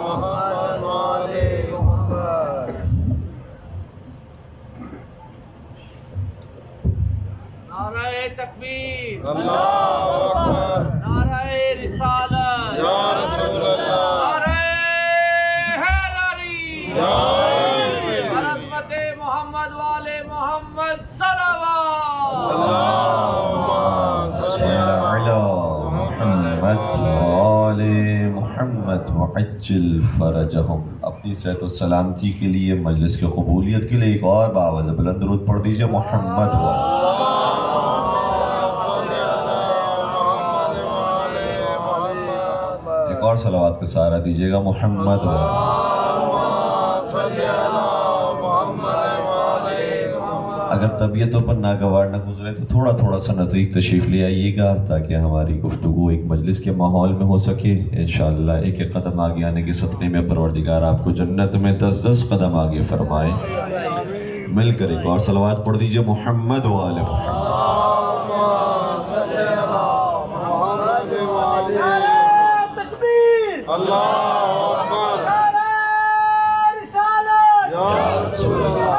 محمد وآل محمد. نعرہ تکبیر، اللہ اکبر. نعرہ رسالت، یا رسول اللہ. نعرہ حیدری، یا عظمت محمد والے محمد صلوات. اللہم صلی علی محمد وآل محمد وعجل فرجہم. اپنی صحت و سلامتی کے لیے، مجلس کی قبولیت کے لیے ایک اور باوز بلند درود پڑھ دیجئے. محمد ایک اور صلوات کا سہارا دیجئے گا. محمد اگر طبیعتوں پر ناگوار نہ گزرے تو تھوڑا سا نزدیک تشریف لے آئیے گا تاکہ ہماری گفتگو ایک مجلس کے ماحول میں ہو سکے. انشاءاللہ ایک ایک قدم آگے آنے کے صدقے میں پروردگار آپ کو جنت میں 10 قدم آگے فرمائے. مل کر ایک اور صلوات پڑھ دیجئے. محمد وآل محمد. اللہ اکبر. یا رسول اللہ.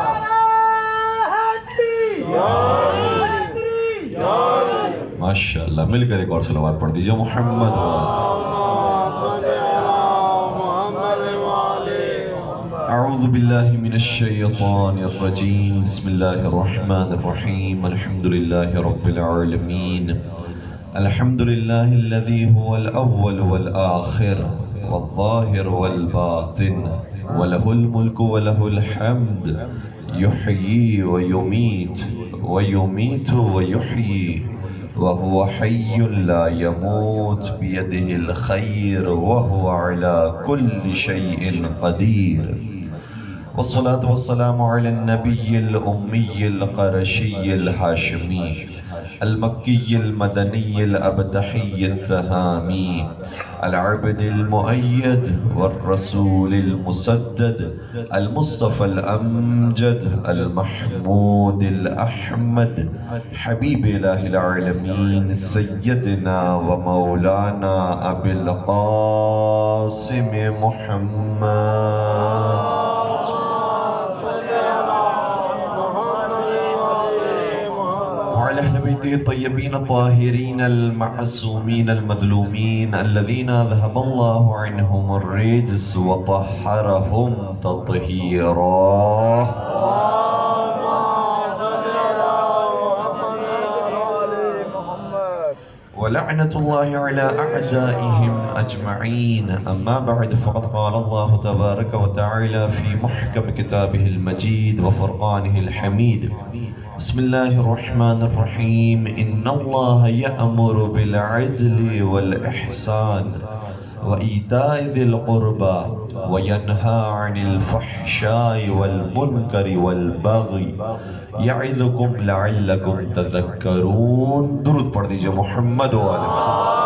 ماشاءاللہ. مل کر ایک اور صلوات پڑھ دیجئے. محمد اعوذ باللہ من الشیطان الرجیم. بسم اللہ الرحمن الرحیم. الحمد للہ رب العالمین. الحمد للہ الذی هو الاول والآخر والظاہر والباطن وله الملک وله الحمد يحيي ويميت ويميت ويحيي وهو حي لا يموت بيده الخير وهو على كل شيء قدير. والصلاة والسلام على النبي الأمي القرشي الهاشمي المكي المدني الأبتحي التهامي العبد المؤيد والرسول المسدد المصطفى الأمجد المحمود الأحمد حبيب إله العالمين سيدنا ومولانا أبي القاسم محمد وعلى أهل بيته الطيبين الطاهرين المعصومين المظلومين الذين ذهب الله عنهم الرجس وطهرهم تطهيرا. ولعنة الله على أعدائهم أجمعين. أما بعد فقد قال الله تبارك وتعالى في محكم كتابه المجيد وفرقانه الحميد. بسم الله الرحمن الرحيم. إن الله يأمر بالعدل والإحسان وإيتاء ذي القربى وينهى عن الفحشاء والمنكر والبغي يعظكم لعلكم تذكرون. درود پڑھ دیجئے. محمد وآل محمد.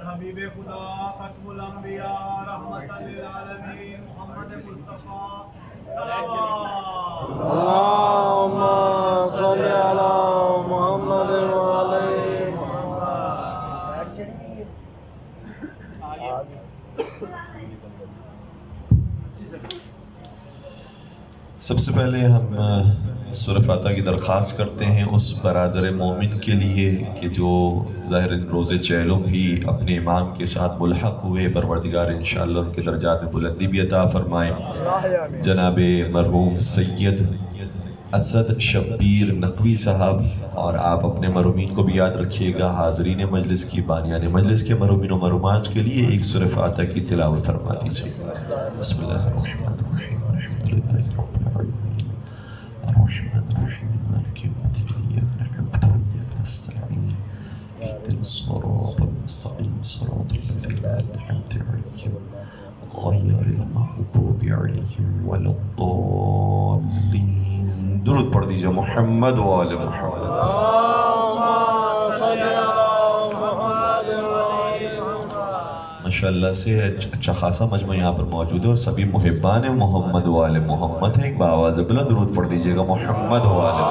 حبیب خدا ختم الانبیاء رحمت للعالمین محمد مصطفیٰ صلوات. اللہم صلی علی محمد وآل محمد. سب سے پہلے ہم سورہ فاتحہ کی درخواست کرتے ہیں اس برادر مومن کے لیے کہ جو ظاہر روز چہلم ہی اپنے امام کے ساتھ ملحق ہوئے. پروردگار انشاءاللہ ان کے درجات میں بلندی بھی عطا فرمائے. جناب مرحوم سید اسد شبیر نقوی صاحب، اور آپ اپنے مرحومین کو بھی یاد رکھیے گا. حاضرین مجلس کی بانیان مجلس کے مرحومین و مرحومات کے لیے ایک سورہ فاتحہ کی تلاوت فرما دیجیے. بسم اللہ الرحمن الرحیم. الحمدللہ رب العالمین الرحمن الرحیم مالک یوم الدین ایاک نعبد و ایاک نستعین اهدنا الصراط المستقیم صراط الذین انعمت علیہم غیر المغضوب علیہم ولا الضالین. درود پڑھ دیجئے. محمد و آل محمد. ماشاءاللہ سے اچھا خاصا مجمع یہاں پر موجود ہے اور سبھی محبان محمد و آل محمد ہیں. ایک بآواز بلند درود پڑھ دیجئے گا محمد و آل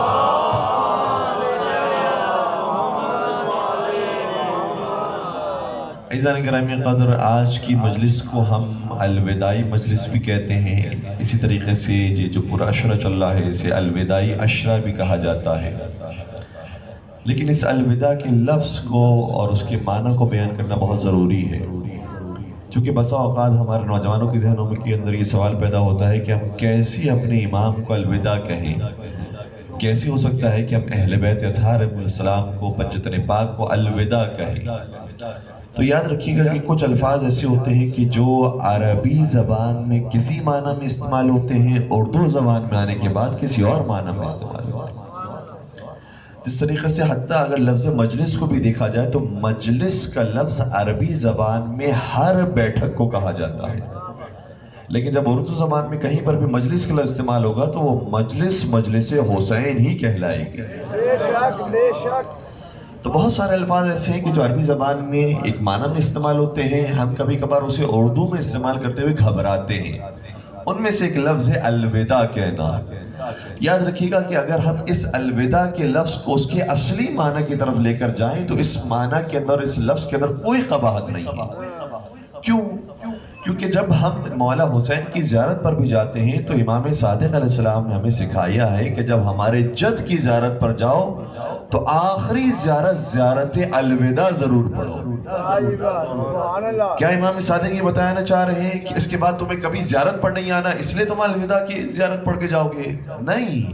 عزیزان گرامی قدر. آج کی مجلس کو ہم الوداعی مجلس بھی کہتے ہیں. اسی طریقے سے یہ جو پورا عشرہ چل رہا ہے اسے الوداعی عشرہ بھی کہا جاتا ہے. لیکن اس الوداع کے لفظ کو اور اس کے معنی کو بیان کرنا بہت ضروری ہے، چونکہ بسا اوقات ہمارے نوجوانوں کے ذہنوں کے اندر یہ سوال پیدا ہوتا ہے کہ ہم کیسے اپنے امام کو الوداع کہیں. کیسے ہو سکتا ہے کہ ہم اہل بیت اطہار علیہ السلام کو پنجتن پاک کو الوداع کہیں؟ تو یاد رکھیے گا کہ کچھ الفاظ ایسے ہوتے ہیں کہ جو عربی زبان میں کسی معنی میں استعمال ہوتے ہیں، اردو زبان میں آنے کے بعد کسی اور معنی میں استعمال ہوتے ہیں. جس طریقے سے حتیٰ اگر لفظ مجلس کو بھی دیکھا جائے تو مجلس کا لفظ عربی زبان میں ہر بیٹھک کو کہا جاتا ہے، لیکن جب اردو زبان میں کہیں پر بھی مجلس کا لفظ استعمال ہوگا تو وہ مجلس مجلس حسین ہی کہلائے گی. تو بہت سارے الفاظ ایسے ہیں کہ جو عربی زبان میں ایک معنی میں استعمال ہوتے ہیں، ہم کبھی کبھار اسے اردو میں استعمال کرتے ہوئے گھبراتے ہیں. ان میں سے ایک لفظ ہے الوداع کہنا. یاد رکھیے گا کہ اگر ہم اس الوداع کے لفظ کو اس کے اصلی معنی کی طرف لے کر جائیں تو اس معنی کے اندر، اس لفظ کے اندر کوئی قباحت نہیں ہے. کیوں؟ کیونکہ جب ہم مولا حسین کی زیارت پر بھی جاتے ہیں تو امام صادق علیہ السلام نے ہمیں سکھایا ہے کہ جب ہمارے جد کی زیارت پر جاؤ تو آخری زیارت الوداع ضرور پڑھو. کیا امام صادق یہ بتانا چاہ رہے ہیں کہ اس کے بعد تمہیں کبھی زیارت پر نہیں آنا اس لیے تم الوداع کی زیارت پڑھ کے جاؤ گے؟ نہیں.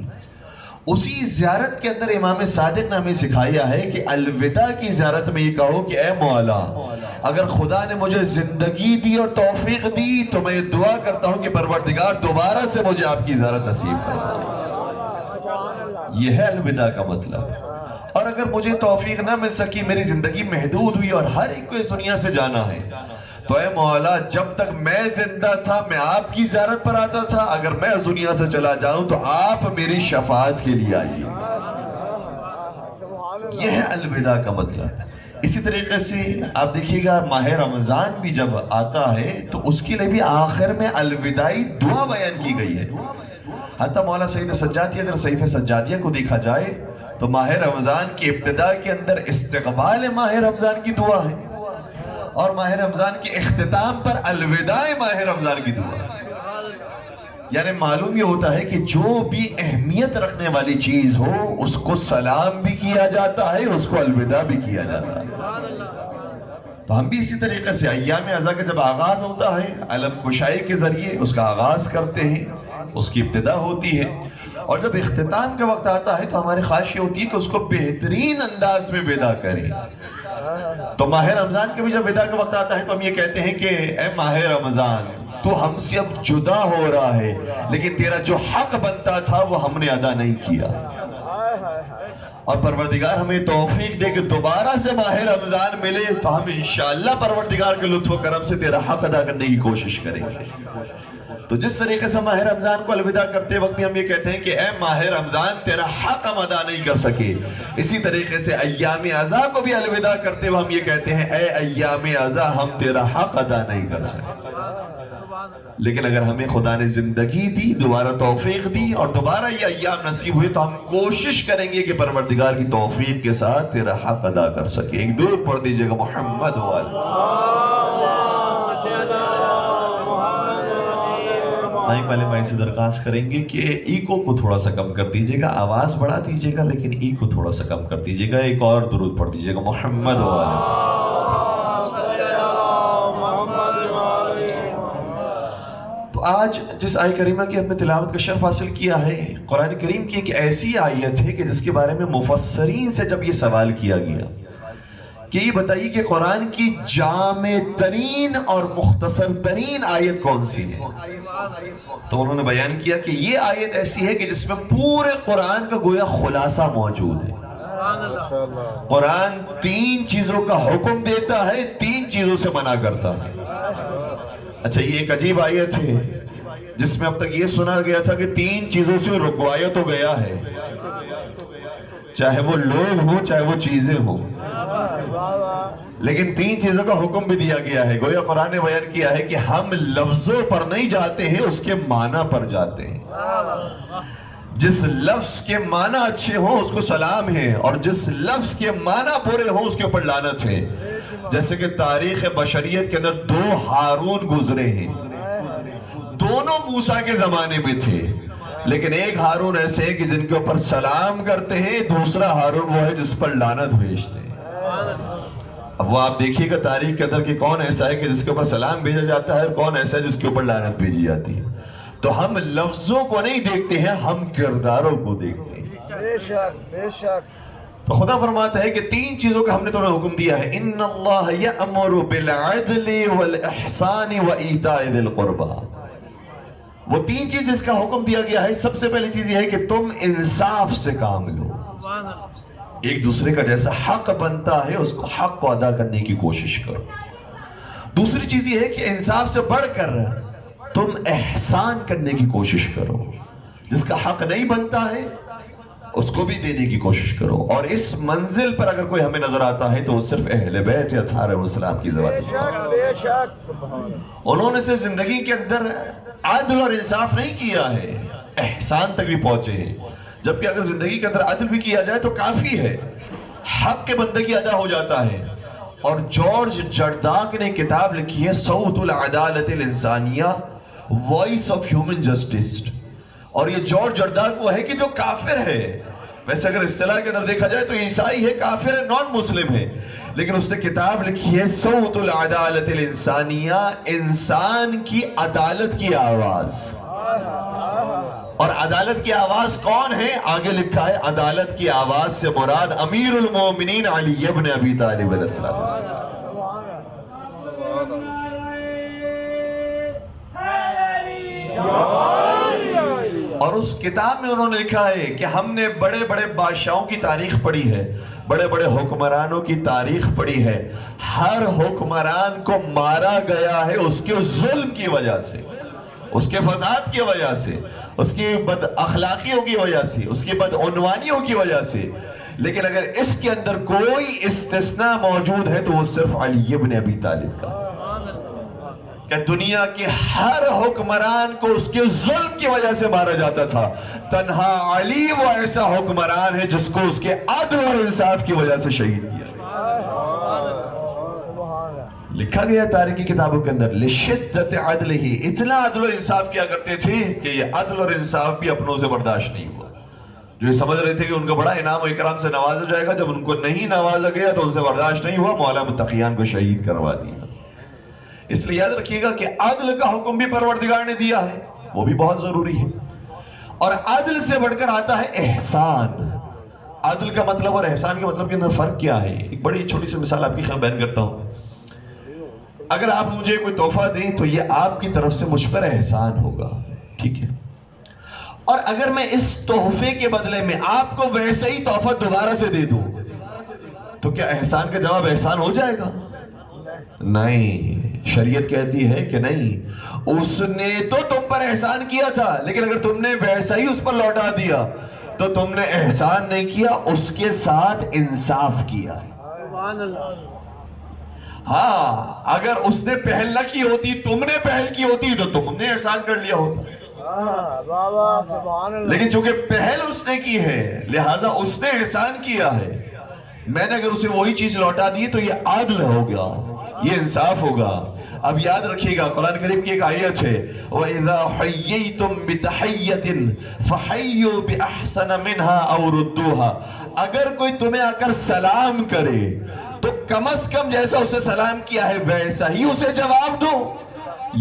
اسی زیارت کے اندر امام صادق نے ہمیں سکھایا ہے کہ الوداع کی زیارت میں یہ کہو کہ اے مولا، اگر خدا نے مجھے زندگی دی اور توفیق دی تو میں دعا کرتا ہوں کہ پروردگار دوبارہ سے مجھے آپ کی زیارت نصیب فرمائے. یہ ہے الوداع کا مطلب. اور اگر مجھے توفیق نہ مل سکی، میری زندگی محدود ہوئی اور ہر ایک کو اس دنیا سے جانا ہے، تو اے مولا جب تک میں زندہ تھا میں آپ کی زیارت پر آتا تھا، اگر میں اس دنیا سے چلا جاؤں تو آپ میری شفاعت کے لیے آئیے. یہ ہے الوداع کا مطلب. اسی طریقے سے آپ دیکھیے گا ماہ رمضان بھی جب آتا ہے تو اس کے لیے بھی آخر میں الوداعی دعا بیان کی گئی ہے. حتیٰ مولا سید سجادی اگر صحیفہ سجادیہ کو دیکھا جائے تو ماہ رمضان کی ابتدا کے اندر استقبال ماہ رمضان کی دعا ہے اور ماہ رمضان کے اختتام پر الوداع ماہ رمضان کی دعا ہے. یعنی معلوم یہ ہوتا ہے کہ جو بھی اہمیت رکھنے والی چیز ہو اس کو سلام بھی کیا جاتا ہے، اس کو الوداع بھی کیا جاتا ہے. تو ہم بھی اسی طریقے سے ایام عزا کا جب آغاز ہوتا ہے علم کشائی کے ذریعے اس کا آغاز کرتے ہیں، اس کی ابتدا ہوتی ہے، اور جب اختتام کا وقت آتا ہے تو ہماری خواہش یہ ہوتی ہے کہ اس کو بہترین انداز میں ودا کریں. تو ماہ رمضان کے بھی جب ودا کا وقت آتا ہے تو ہم یہ کہتے ہیں کہ اے ماہ رمضان تو ہم سے اب جدا ہو رہا ہے، لیکن تیرا جو حق بنتا تھا وہ ہم نے ادا نہیں کیا، اور پروردگار ہمیں توفیق دے کہ دوبارہ سے ماہ رمضان ملے تو ہم انشاءاللہ پروردگار کے لطف و کرم سے تیرا حق ادا کرنے کی کوشش کریں گے. تو جس طریقے سے ماہ رمضان کو الوداع کرتے وقت بھی ہم یہ کہتے ہیں کہ اے ماہ رمضان تیرا حق ہم ادا نہیں کر سکے، اسی طریقے سے ایام عزا کو بھی الوداع کرتے ہوئے ہم یہ کہتے ہیں اے ایام عزا ہم تیرا حق ادا نہیں کر سکے. لیکن اگر ہمیں خدا نے زندگی دی، دوبارہ توفیق دی اور دوبارہ یہ ایام نصیب ہوئے تو ہم کوشش کریں گے کہ پروردگار کی توفیق کے ساتھ تیرا حق ادا کر سکے. ایک درود پڑھ دیجئے گا محمد آئیں پہلے بھائی سے درخواست کریں گے کہ ایکو کو تھوڑا سا کم کر دیجئے گا، آواز بڑھا دیجئے گا لیکن ایکو تھوڑا سا کم کر دیجئے گا. ایک اور درود پڑھ دیجئے گا محمد تو آج جس آیت کریمہ کی ہم نے تلاوت کا شرف حاصل کیا ہے، قرآن کریم کی ایک ایسی آیت ہے کہ جس کے بارے میں مفسرین سے جب یہ سوال کیا گیا کہ یہ بتائیے کہ قرآن کی جامع ترین اور مختصر ترین آیت کون سی ہے، تو انہوں نے بیان کیا کہ یہ آیت ایسی ہے کہ جس میں پورے قرآن کا گویا خلاصہ موجود ہے. قرآن 3 چیزوں کا حکم دیتا ہے، 3 چیزوں سے منع کرتا ہے. اچھا یہ ایک عجیب آیت ہے جس میں اب تک یہ سنا گیا تھا کہ 3 چیزوں سے رکوایا تو گیا ہے، چاہے وہ لوگ ہوں چاہے وہ چیزیں ہوں، لیکن تین چیزوں کا حکم بھی دیا گیا ہے۔ گویا قرآن نے بیان کیا ہے کہ ہم لفظوں پر نہیں جاتے ہیں، اس کے معنی پر جاتے ہیں۔ جس لفظ کے معنی اچھے ہوں اس کو سلام ہے، اور جس لفظ کے معنی برے ہوں اس کے اوپر لعنت ہے۔ جیسے کہ تاریخ بشریت کے اندر دو ہارون گزرے ہیں، دونوں موسیٰ کے زمانے میں تھے، لیکن ایک ہارون ایسے ہیں کہ جن کے اوپر سلام کرتے ہیں، دوسرا ہارون وہ ہے جس پر لعنت بھیجتے ہیں۔ اب وہ آپ دیکھیے گا تاریخ کے اندر کہ کون ایسا ہے کہ جس کے اوپر سلام بھیجا جاتا ہے، اور کون ایسا ہے جس کے اوپر لعنت بھیجی جاتی ہے۔ تو ہم لفظوں کو نہیں دیکھتے ہیں، ہم کرداروں کو دیکھتے ہیں۔ بے شک بے شک۔ تو خدا فرماتا ہے کہ تین چیزوں کا ہم نے تمہیں حکم دیا ہے، ان اللہ یأمر بالعدل والاحسان وایتاء ذی القربى۔ وہ تین چیز جس کا حکم دیا گیا ہے، سب سے پہلی چیز یہ ہے کہ تم انصاف سے کام لو، ایک دوسرے کا جیسا حق بنتا ہے اس کو حق کو ادا کرنے کی کوشش کرو۔ دوسری چیز یہ ہے کہ انصاف سے بڑھ کر تم احسان کرنے کی کوشش کرو، جس کا حق نہیں بنتا ہے اس کو بھی دینے کی کوشش کرو۔ اور اس منزل پر اگر کوئی ہمیں نظر آتا ہے تو وہ صرف اہل بیت اطہار علیہ السلام کی زبان ہے۔ بے شک۔ انہوں نے صرف زندگی کے اندر عدل اور انصاف نہیں کیا ہے، احسان تک بھی پہنچے ہیں، جبکہ اگر زندگی کے اندر عدل بھی کیا جائے تو کافی ہے، حق کے بندگی ادا ہو جاتا ہے۔ اور جارج جرداق نے کتاب لکھی ہے صوت العدالت الانسانیہ، وائس آف ہیومن جسٹس، اور یہ جارج جرداق وہ ہے کہ جو کافر ہے، ویسے اگر اصطلاح کے اندر دیکھا جائے تو عیسائی ہے، کافر ہے، نان مسلم ہے، لیکن اس نے کتاب لکھی ہے صوت العدالت الانسانیہ، انسان کی عدالت کی آواز۔ اور عدالت کی آواز کون ہے؟ آگے لکھا ہے عدالت کی آواز سے مراد امیر المومنین علی ابن ابی طالب علیہ السلام۔ اور اس کتاب میں انہوں نے لکھا ہے کہ ہم نے بڑے بڑے بادشاہوں کی تاریخ پڑھی ہے، بڑے بڑے حکمرانوں کی تاریخ پڑھی ہے، ہر حکمران کو مارا گیا ہے اس کے ظلم کی وجہ سے، اس کے فساد کی وجہ سے، اس کی بد اخلاقیوں کی وجہ سے، اس کی بدعنوانیوں کی وجہ سے۔ لیکن اگر اس کے اندر کوئی استثناء موجود ہے تو وہ صرف علی ابن ابی طالب کا، کہ دنیا کے ہر حکمران کو اس کے ظلم کی وجہ سے مارا جاتا تھا، تنہا علی وہ ایسا حکمران ہے جس کو اس کے عدل اور انصاف کی وجہ سے شہید کیا۔ لکھا گیا تاریخی کتابوں کے اندر لشدت عدلہ، اتنا عدل و انصاف کیا کرتے تھے کہ یہ عدل اور انصاف بھی اپنوں سے برداشت نہیں ہوا، جو یہ سمجھ رہے تھے کہ ان کو بڑا انعام و اکرام سے نوازا جائے گا، جب ان کو نہیں نوازا گیا تو ان سے برداشت نہیں ہوا، مولا متقیان کو شہید کروا دیا۔ اس لیے یاد رکھیے گا کہ عدل کا حکم بھی پروردگار نے دیا ہے، وہ بھی بہت ضروری ہے، اور عدل سے بڑھ کر آتا ہے احسان۔ عدل کا مطلب اور احسان کے مطلب کے اندر فرق کیا ہے؟ ایک بڑی چھوٹی سی مثال آپ کی خیال بیان کرتا ہوں۔ اگر آپ مجھے کوئی تحفہ دیں تو یہ آپ کی طرف سے مجھ پر احسان ہوگا، ٹھیک ہے، اور اگر میں اس تحفے کے بدلے میں آپ کو ویسا ہی تحفہ دوبارہ سے دے دوں تو کیا احسان کا جواب احسان ہو جائے گا؟ نہیں، شریعت کہتی ہے کہ نہیں، اس نے تو تم پر احسان کیا تھا، لیکن اگر تم نے ویسا ہی اس پر لوٹا دیا تو تم نے احسان نہیں کیا، اس کے ساتھ انصاف کیا۔ ہاں، اگر اس نے پہل نہ کی ہوتی، تم نے پہل کی ہوتی تو تم نے احسان کر لیا ہوتا، لیکن چونکہ پہل اس نے کی ہے لہذا اس نے احسان کیا ہے، میں نے اگر اسے وہی چیز لوٹا دی تو یہ عدل ہوگا، یہ انصاف ہوگا۔ اب یاد رکھیے گا قرآن کریم کی ایک آیت ہے وَإِذَا حَيَّيْتُمْ بِتَحِيَّةٍ فَحَيُّوا بِأَحْسَنَ مِنْهَا أَوْ رُدُّوهَا، اگر کوئی تمہیں آ کر سلام کرے تو کم از کم جیسا اسے سلام کیا ہے ویسا ہی اسے جواب دو،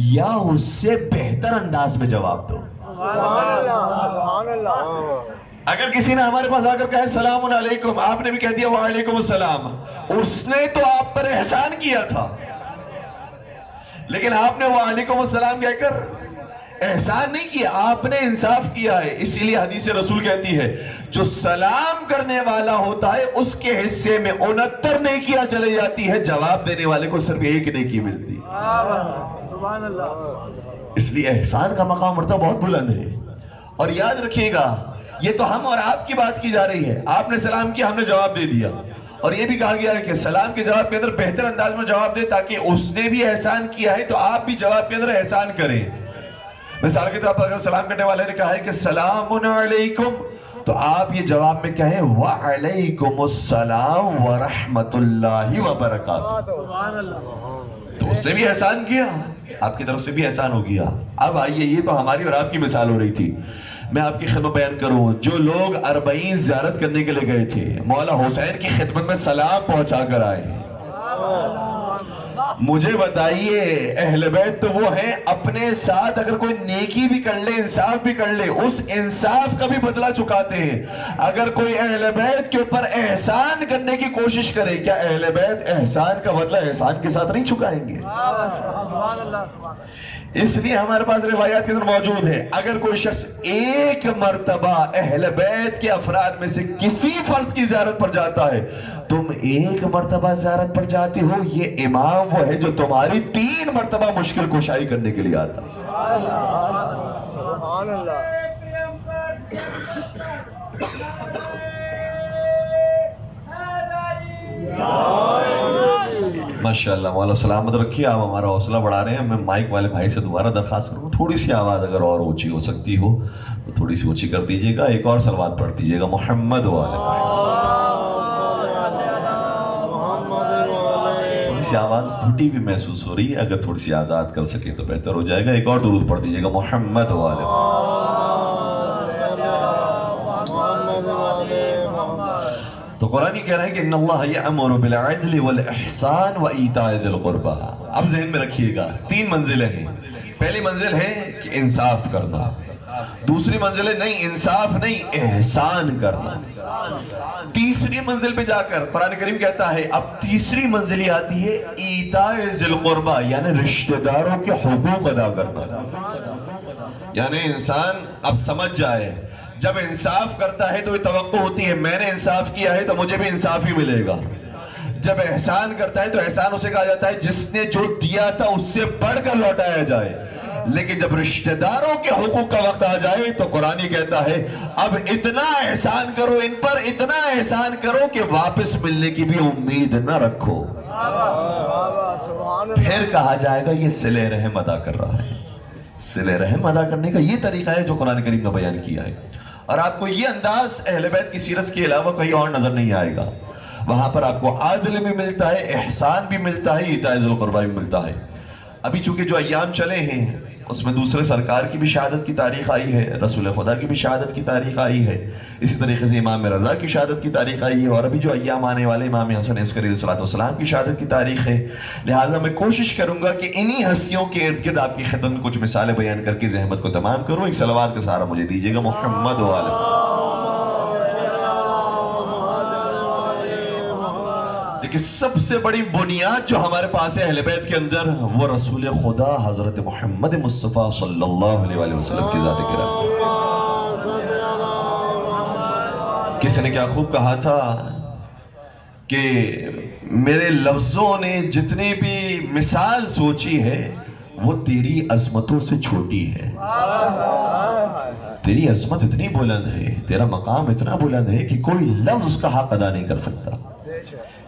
یا اس سے بہتر انداز میں جواب دو۔ سبحان اللہ۔ اگر کسی نے ہمارے پاس آ کر کہا السلام علیکم، آپ نے بھی کہہ دیا وعلیکم السلام، اس نے تو آپ پر احسان کیا تھا، لیکن آپ نے وعلیکم السلام کہہ کر احسان نہیں کیا، آپ نے انصاف کیا ہے۔ اسی لیے حدیث رسول کہتی ہے جو سلام کرنے والا ہوتا ہے اس کے حصے میں 69 نیکیاں چلی جاتی ہے، جواب دینے والے کو صرف ایک نیکی ملتی ہے۔ اس لیے احسان کا مقام مرتبہ بہت بلند ہے، اور یاد رکھیے گا یہ تو ہم اور آپ کی بات کی جا رہی ہے. آپ نے سلام کیا, ہم نے جواب دے دیا, اور یہ بھی کہا گیا ہے کہ سلام کے جواب کے اندر بہتر انداز میں جواب دے تاکہ اس نے بھی احسان کیا ہے تو آپ بھی جواب کے اندر احسان کریں. مثال کے طور پر اگر سلام کرنے والے نے کہا ہے کہ سلام علیکم, تو آپ یہ جواب میں کہیں وعلیکم السلام ورحمت اللہ وبرکاتہ. تو اس نے بھی احسان کیا, آپ کی طرف سے بھی احسان ہو گیا. اب آئیے, یہ تو ہماری اور آپ کی مثال ہو رہی تھی. میں آپ کی خدمت بیان کروں, جو لوگ 40 زیارت کرنے کے لیے گئے تھے, مولا حسین کی خدمت میں سلام پہنچا کر آئے. مجھے بتائیے اہل بیت تو وہ ہیں اپنے ساتھ اگر کوئی نیکی بھی کر لے, انصاف بھی کر لے, اس انصاف کا بھی بدلہ چکاتے ہیں. اگر کوئی اہل بیت کے اوپر احسان کرنے کی کوشش کرے, کیا اہل بیت احسان کا بدلہ احسان کے ساتھ نہیں چکائیں گے؟ اس لیے ہمارے پاس روایات کے اندر موجود ہے, اگر کوئی شخص ایک مرتبہ اہل بیت کے افراد میں سے کسی فرد کی زیارت پر جاتا ہے, تم ایک مرتبہ زیارت پر جاتے ہو, یہ امام وہ ہے جو تمہاری 3 مرتبہ مشکل کشائی کرنے کے لیے آتا ہے. سبحان اللہ. ماشاءاللہ, مولا سلامت رکھیے. آپ ہمارا حوصلہ بڑھا رہے ہیں. میں مائک والے بھائی سے دوبارہ درخواست کروں گا, تھوڑی سی آواز اگر اور اونچی ہو سکتی ہو تو تھوڑی سی اونچی کر دیجیے گا. ایک اور صلوات پڑھ دیجیے گا محمد والے. تھوڑی سی آواز گھٹی بھی محسوس ہو رہی ہے, اگر تھوڑی سی آزاد کر سکے تو بہتر ہو جائے گا. ایک اور درود پڑھ دیجیے گا محمد والے. تو قرآن کہہ رہا ہے کہ ان اللہ یأمر بالعدل والاحسان وایتاء ذی القربى. اب ذہن میں رکھیے گا 3 منزلیں ہیں. پہلی منزل ہے کہ انصاف کرنا, دوسری منزل ہے نہیں انصاف نہیں احسان کرنا, تیسری منزل پہ جا کر قرآن کریم کہتا ہے اب تیسری منزل یہ آتی ہے ایتاء ذی القربى, یعنی رشتہ داروں کے حقوق ادا کرنا. یعنی انسان اب سمجھ جائے جب انصاف کرتا ہے تو یہ توقع ہوتی ہے میں نے انصاف کیا ہے تو مجھے بھی انصاف ہی ملے گا. جب احسان کرتا ہے تو احسان اسے کہا جاتا ہے جس نے جو دیا تھا اس سے بڑھ کر لوٹایا جائے. لیکن جب رشتہ داروں کے حقوق کا وقت آ جائے تو قرآن کہتا ہے اب اتنا احسان کرو ان پر, اتنا احسان کرو کہ واپس ملنے کی بھی امید نہ رکھو. پھر کہا جائے گا یہ صلہ رحم ادا کر رہا ہے. صلہ رحم ادا کرنے کا یہ طریقہ ہے جو قرآن کریم نے بیان کیا ہے, اور آپ کو یہ انداز اہل بیت کی سیرت کے علاوہ کہیں اور نظر نہیں آئے گا. وہاں پر آپ کو عدل بھی ملتا ہے, احسان بھی ملتا ہے, ایتاء ذی القربى بھی ملتا ہے. ابھی چونکہ جو ایام چلے ہیں اس میں دوسرے سرکار کی بھی شہادت کی تاریخ آئی ہے, رسول خدا کی بھی شہادت کی تاریخ آئی ہے, اسی طریقے سے امام رضا کی شہادت کی تاریخ آئی ہے, اور ابھی جو ایام آنے والے امام حسن عسکری علیہ السلام کی شہادت کی تاریخ ہے. لہٰذا میں کوشش کروں گا کہ انہی ہستیوں کے ارد گرد آپ کی خدمت میں کچھ مثالیں بیان کر کے زحمت کو تمام کروں. ایک صلوات کا سہارا مجھے دیجیے گا محمد والے. دیکھیں سب سے بڑی بنیاد جو ہمارے پاس ہے اہل بیت کے اندر وہ رسول خدا حضرت محمد مصطفیٰ صلی اللہ علیہ وآلہ وسلم کی ذات کرام. کسی نے کیا خوب کہا تھا کہ میرے لفظوں نے جتنی بھی مثال سوچی ہے وہ تیری عظمتوں سے چھوٹی ہے. تیری عظمت اتنی بلند ہے, تیرا مقام اتنا بلند ہے کہ کوئی لفظ اس کا حق ادا نہیں کر سکتا.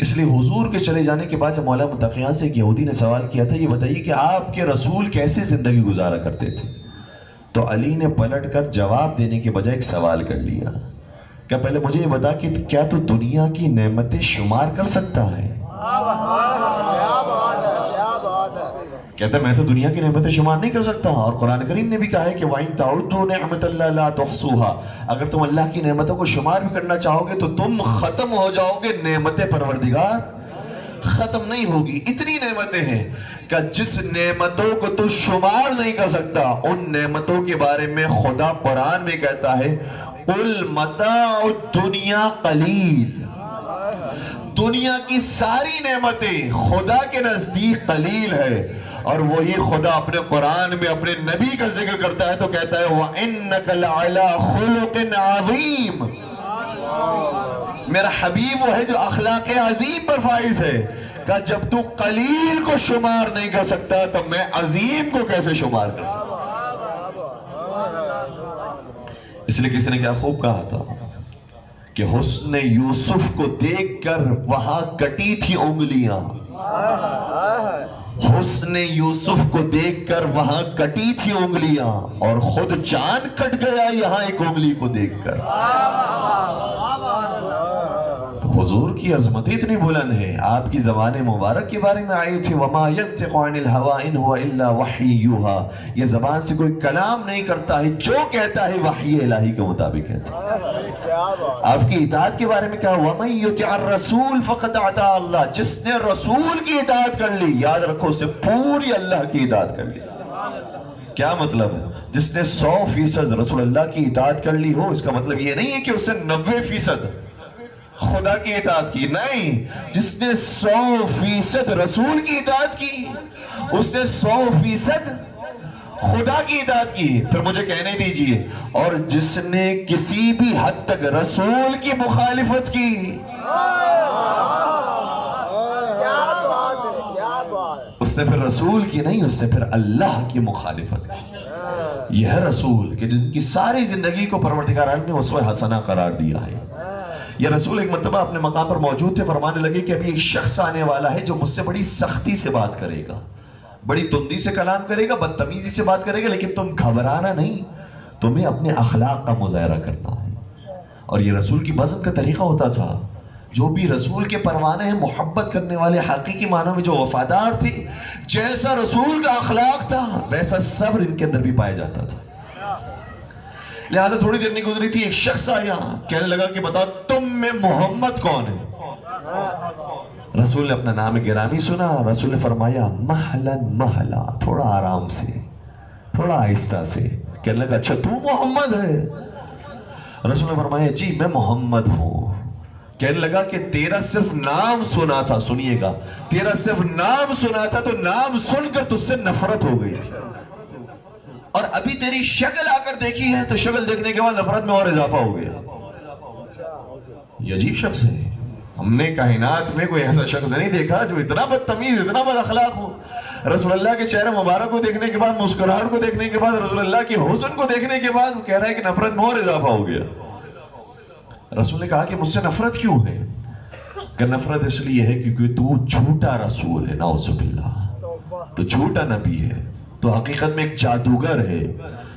اس لیے حضور کے چلے جانے کے بعد جب مولا متقیان سے ایک یہودی نے سوال کیا تھا یہ بتائیے کہ آپ کے رسول کیسے زندگی گزارا کرتے تھے, تو علی نے پلٹ کر جواب دینے کے بجائے ایک سوال کر لیا کہ پہلے مجھے یہ بتا کہ کیا تو دنیا کی نعمتیں شمار کر سکتا ہے؟ کہتا ہے میں تو دنیا کی نعمتیں شمار نہیں کر سکتا. اور قرآن کریم نے بھی کہا ہے کہ وَإِن تَعُدُّوا نِعْمَةَ اللَّهِ لَا تُحْصُوهَا, اگر تم اللہ کی نعمتوں کو شمار بھی کرنا چاہو گے تو تم ختم ہو جاؤ گے, نعمت پروردگار ختم نہیں ہوگی. اتنی نعمتیں ہیں کہ جس نعمتوں کو تو شمار نہیں کر سکتا ان نعمتوں کے بارے میں خدا قرآن میں کہتا ہے قُلْ مَتَاعُ الدُّنْيَا قَلِيلٌ. دنیا کی ساری نعمتیں خدا کے نزدیک قلیل ہے, اور وہی خدا اپنے قرآن میں اپنے نبی کا ذکر کرتا ہے تو کہتا ہے وَإِنَّكَ لَعَلَىٰ خُلُقٍ عَظِيمٍ. میرا حبیب وہ ہے جو اخلاق عظیم پر فائز ہے, کہ جب تو قلیل کو شمار نہیں کر سکتا تو میں عظیم کو کیسے شمار کر سکتا. اس لیے کسی نے کیا خوب کہا تھا کہ حسن یوسف کو دیکھ کر وہاں کٹی تھی انگلیاں، حسن یوسف کو دیکھ کر وہاں کٹی تھی انگلیاں، اور خود چاند کٹ گیا یہاں ایک انگلی کو دیکھ کر۔ حضور کی عظمت اتنی بلند ہے، آپ کی زبان مبارک کے بارے میں آئی تھی وَمَا يَنْتِقُ عَنِ الْهَوَىٰ إِنْ هُوَ إِلَّا وَحْيٌ يُوحَىٰ، یہ زبان سے کوئی کلام نہیں کرتا ہے، جو کہتا ہے وحی الہی کے مطابق کہتا ہے۔ آپ کی اطاعت کے بارے میں کہا وَمَن يُطِعِ الرَّسُولَ فَقَدْ أَطَاعَ اللَّهَ، جس نے رسول کی اطاعت کر لی، یاد رکھو اسے پوری اللہ کی اطاعت کر لی۔ کیا مطلب ہے؟ جس نے 100% رسول اللہ کی اطاعت کر لی ہو، اس کا مطلب یہ نہیں ہے کہ اس نے 90% خدا کی اطاعت کی، نہیں، جس نے 100% رسول کی اطاعت کی، اس نے 100% خدا کی اطاعت کی۔ پھر مجھے کہنے دیجئے، اور جس نے کسی بھی حد تک رسول کی مخالفت کی، اس نے پھر رسول کی نہیں، اس نے پھر اللہ کی مخالفت کی۔ یہ ہے رسول کہ جن کی ساری زندگی کو پروردگار عالم نے اسوہ حسنہ قرار دیا ہے۔ یہ رسول ایک مرتبہ اپنے مقام پر موجود تھے، فرمانے لگے کہ ابھی ایک شخص آنے والا ہے جو مجھ سے بڑی سختی سے بات کرے گا، بڑی تندی سے کلام کرے گا، بدتمیزی سے بات کرے گا، لیکن تم گھبرانا نہیں، تمہیں اپنے اخلاق کا مظاہرہ کرنا ہے۔ اور یہ رسول کی بزم کا طریقہ ہوتا تھا، جو بھی رسول کے پروانے ہیں، محبت کرنے والے، حقیقی معنوں میں جو وفادار تھے، جیسا رسول کا اخلاق تھا ویسا صبر ان کے اندر بھی پایا جاتا تھا۔ لہذا تھوڑی دیر نہیں گزری تھی، ایک شخص آیا، کہنے لگا کہ بتاؤ تم میں محمد کون ہے؟ رسول نے اپنا نام گرامی سنا، رسول نے فرمایا محلا محلا، تھوڑا آرام سے، تھوڑا آہستہ سے۔ کہنے لگا اچھا تو محمد ہے؟ رسول نے فرمایا جی میں محمد ہوں۔ کہنے لگا کہ تیرا صرف نام سنا تھا، سنیے گا، تیرا صرف نام سنا تھا، تو نام سن کر تجھ سے نفرت ہو گئی تھی، اور ابھی تیری شکل آ کر دیکھی ہے تو شکل دیکھنے کے بعد نفرت میں اور اضافہ ہو گیا۔ یہ عجیب شخص ہے، ہم نے کائنات میں کوئی ایسا شخص نہیں دیکھا جو اتنا بدتمیز، اتنا بد اخلاق ہو۔ رسول اللہ کے چہرے مبارک کو دیکھنے کے بعد، مسکراہٹ کو دیکھنے کے بعد، رسول اللہ کی حسن کو دیکھنے کے بعد وہ کہہ رہا ہے کہ نفرت میں اور اضافہ ہو گیا۔ رسول نے کہا کہ مجھ سے نفرت کیوں ہے؟ کہ نفرت اس لیے ہے کیونکہ تو جھوٹا رسول ہے، نعوذ باللہ، تو جھوٹا نبی ہے، تو حقیقت میں ایک جادوگر ہے،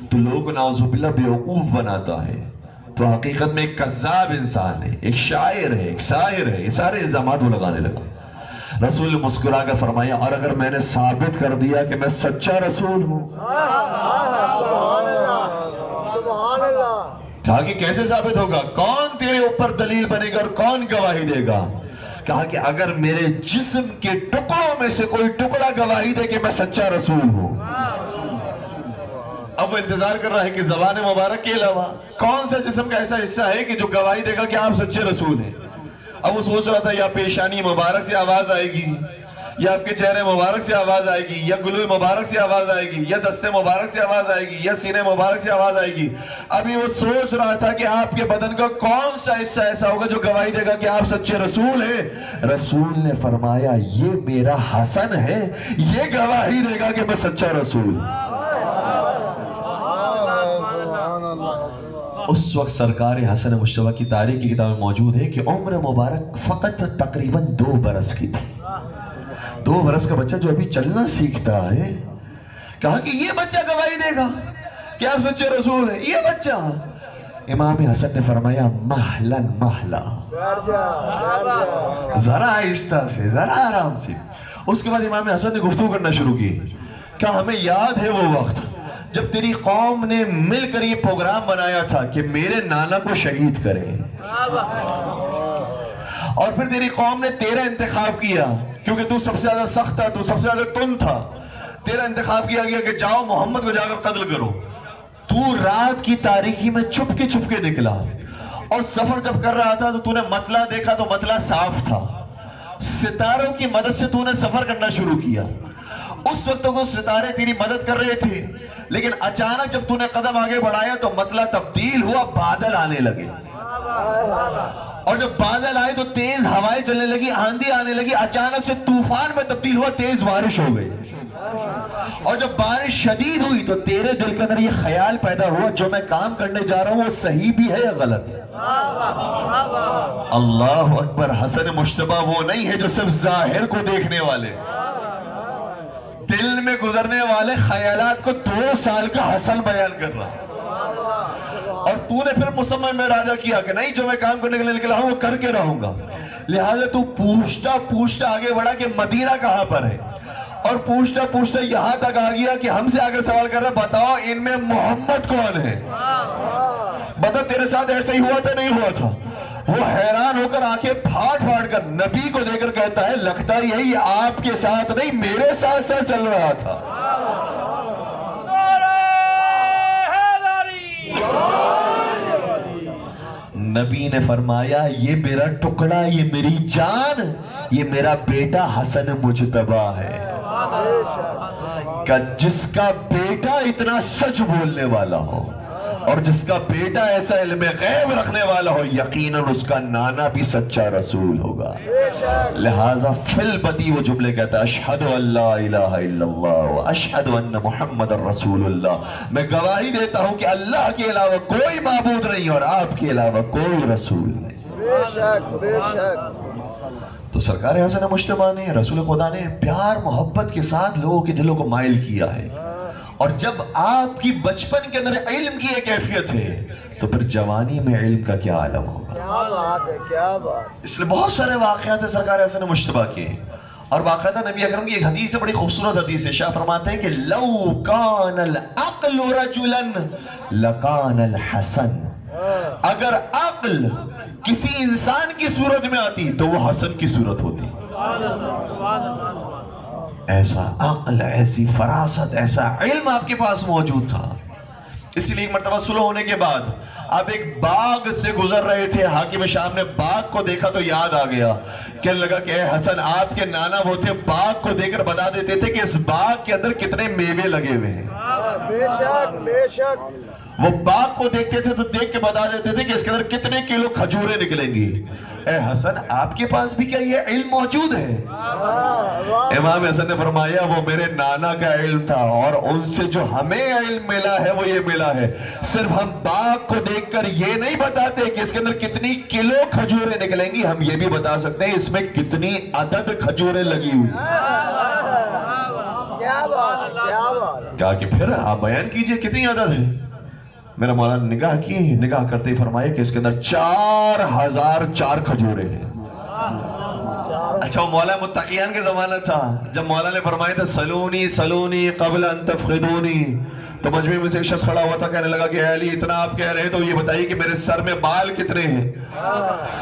تو لوگوں کو نعوذ باللہ بیوقوف بناتا ہے، تو حقیقت میں ایک کذاب انسان ہے، ایک شاعر ہے، ایک ساحر ہے۔ یہ سارے الزامات وہ لگانے لگا۔ رسول نے مسکرا کر فرمایا اور اگر میں نے ثابت کر دیا کہ میں سچا رسول ہوں؟ سبحان اللہ۔ کہا کہ کیسے ثابت ہوگا؟ کون تیرے اوپر دلیل بنے گا اور کون گواہی دے گا؟ کہا کہ اگر میرے جسم کے ٹکڑوں میں سے کوئی ٹکڑا گواہی دے کہ میں سچا رسول ہوں۔ اب وہ انتظار کر رہا ہے کہ زبان مبارک کے علاوہ کون سا جسم کا ایسا حصہ ہے کہ جو گواہی دے گا کہ آپ سچے رسول ہیں۔ اب وہ سوچ رہا تھا یا پیشانی مبارک سے آواز آئے گی، یا آپ کے چہرے مبارک سے آواز آئے گی، یا گلوے مبارک سے آواز آئے گی، یا دستے مبارک سے آواز آئے گی، یا سینے مبارک سے آواز آئے گی۔ ابھی وہ سوچ رہا تھا کہ آپ کے بدن کا کون سا حصہ ایسا ہوگا جو گواہی دے گا کہ آپ سچے رسول ہیں۔ رسول نے فرمایا یہ میرا حسن ہے، یہ گواہی دے گا کہ میں سچا رسول ہوں۔ اس وقت سرکار حسن مشتبہ کی تاریخ کی کتاب میں موجود ہے کہ عمر مبارک فقط تقریباً 2 برس کی تھی۔ 2 برس کا بچہ جو ابھی چلنا سیکھتا ہے، کہا کہ یہ بچہ گواہی دے گا کہ آپ سچے رسول ہیں، یہ بچہ۔ امام حسن نے فرمایا محلا محلا، ذرا آہستہ سے، ذرا آرام سے۔ اس کے بعد امام حسن نے گفتگو کرنا شروع کی، کہا ہمیں یاد ہے وہ وقت جب تیری قوم نے مل کر یہ پروگرام بنایا تھا کہ میرے نانا کو شہید کرے، اور پھر تیری قوم نے تیرا انتخاب کیا کیونکہ تو سب سے زیادہ سخت تھا، تو سب سے زیادہ تند تھا، تیرا انتخاب کیا گیا کہ جاؤ محمد کو جا کر قتل کرو۔ تو رات کی تاریکی میں چھپ کے نکلا، اور سفر جب کر رہا تھا تو نے مطلع دیکھا تو مطلع صاف تھا، ستاروں کی مدد سے تو نے سفر کرنا شروع کیا۔ اس وقت تو ستارے تیری مدد کر رہے تھے، لیکن اچانک جب تو نے قدم آگے بڑھایا تو مطلع تبدیل ہوا، بادل آنے لگے، اور جب بادل آئے تو تیز ہوائیں چلنے لگی، آندھی آنے لگی، اچانک سے طوفان میں تبدیل ہوا، تیز بارش ہو گئی۔ اور جب بارش شدید ہوئی تو تیرے دل کے اندر یہ خیال پیدا ہوا جو میں کام کرنے جا رہا ہوں وہ صحیح بھی ہے یا غلط ہے؟ اللہ اکبر. حسن مشتبہ وہ نہیں ہے جو صرف ظاہر کو دیکھنے والے، دل میں گزرنے والے خیالات کو 2 سال کا حسن بیان کر رہا. اور تو نے پھر مسمم میں راجہ کیا کہ نہیں، جو میں کام کرنے کے لیے نکلا ہوں وہ کر کے رہوں گا. لہٰذا تو پوچھتا آگے بڑھا کہ مدینہ کہاں پر ہے، اور پوچھتا یہاں تک آ گیا کہ ہم سے آگے سوال کر رہا بتاؤ ان میں محمد کون ہے؟ بتا تیرے ساتھ ایسا ہی ہوا تھا نہیں ہوا تھا؟ وہ حیران ہو کر آنکھیں پھاڑ کر نبی کو دیکھ کر کہتا ہے لگتا یہی آپ کے ساتھ نہیں میرے ساتھ چل رہا تھا. نبی نے فرمایا یہ میرا ٹکڑا، یہ میری جان، یہ میرا بیٹا حسن مجتبیٰ ہے، کہ جس کا بیٹا اتنا سچ بولنے والا ہو اور جس کا بیٹا ایسا علم غیب رکھنے والا ہو، یقیناً اس کا نانا بھی سچا رسول ہوگا. لہٰذا فی البدی وہ جملے کہتا ہے اشہد ان لا الہ الا اللہ واشہد ان محمد رسول اللہ. میں گواہی دیتا ہوں کہ اللہ کے علاوہ کوئی معبود نہیں اور آپ کے علاوہ کوئی رسول نہیں. بے شک بے شک. تو سرکار حسن مشتبہ نے، رسول خدا نے پیار محبت کے ساتھ لوگوں کے دلوں کو مائل کیا ہے. اور جب آپ کی بچپن کے اندر علم کی ایک کیفیت ہے تو پھر جوانی میں علم کا کیا عالم ہوگا. کیا بات ہے، کیا بات. اس لیے بہت سارے واقعات ہیں سرکار حسن مشتبہ کے، اور باقاعدہ نبی اکرم کی ایک حدیث ہے، بڑی خوبصورت حدیث ہے. شاہ فرماتے ہیں کہ لو کان العقل رجلا لکان الحسن. اگر عقل کسی انسان کی صورت میں آتی تو وہ حسن کی صورت ہوتی. ایسا عقل، ایسی فراست، ایسا علم آپ کے پاس موجود تھا. اسی لیے ایک مرتبہ صلح ہونے کے بعد آپ ایک باغ سے گزر رہے تھے، حاکم شام نے باغ کو دیکھا تو یاد آ گیا، کہنے لگا کہ اے حسن آپ کے نانا وہ تھے، باغ کو دیکھ کر بتا دیتے تھے کہ اس باغ کے اندر کتنے میوے لگے ہوئے ہیں. بے شک بے شک. وہ باغ کو دیکھتے تھے تو دیکھ کے بتا دیتے تھے کہ اس کے اندر کتنے کلو کھجوریں نکلیں گی. اے حسن آپ کے پاس بھی کیا یہ علم موجود ہے؟ امام حسن نے فرمایا وہ میرے نانا کا علم تھا، اور ان سے جو ہمیں علم ملا ہے وہ یہ ملا ہے. صرف ہم باغ کو دیکھ کر یہ نہیں بتاتے کہ اس کے اندر کتنی کلو کھجوریں نکلیں گی، ہم یہ بھی بتا سکتے ہیں اس میں کتنی عدد کھجوریں لگی ہوئی. کیا بات ہے، کیا بات. کہا کہ پھر آپ بیان کیجئے کتنی عدد ہے. میرا مولا نے نگاہ کی، نگاہ کرتے ہی فرمایا کہ اس کے اندر 4004 کھجوریں ہیں. اچھا وہ مولا متقیان کے زمانہ تھا، جب مولا نے فرمایا تھا سلونی سلونی قبل ان تفقدونی، تو مجمع میں سے ایک شخص کھڑا ہوا تھا، کہنے لگا کہ اے علی اتنا آپ کہہ رہے ہیں تو یہ بتائیے کہ میرے سر میں بال کتنے ہیں.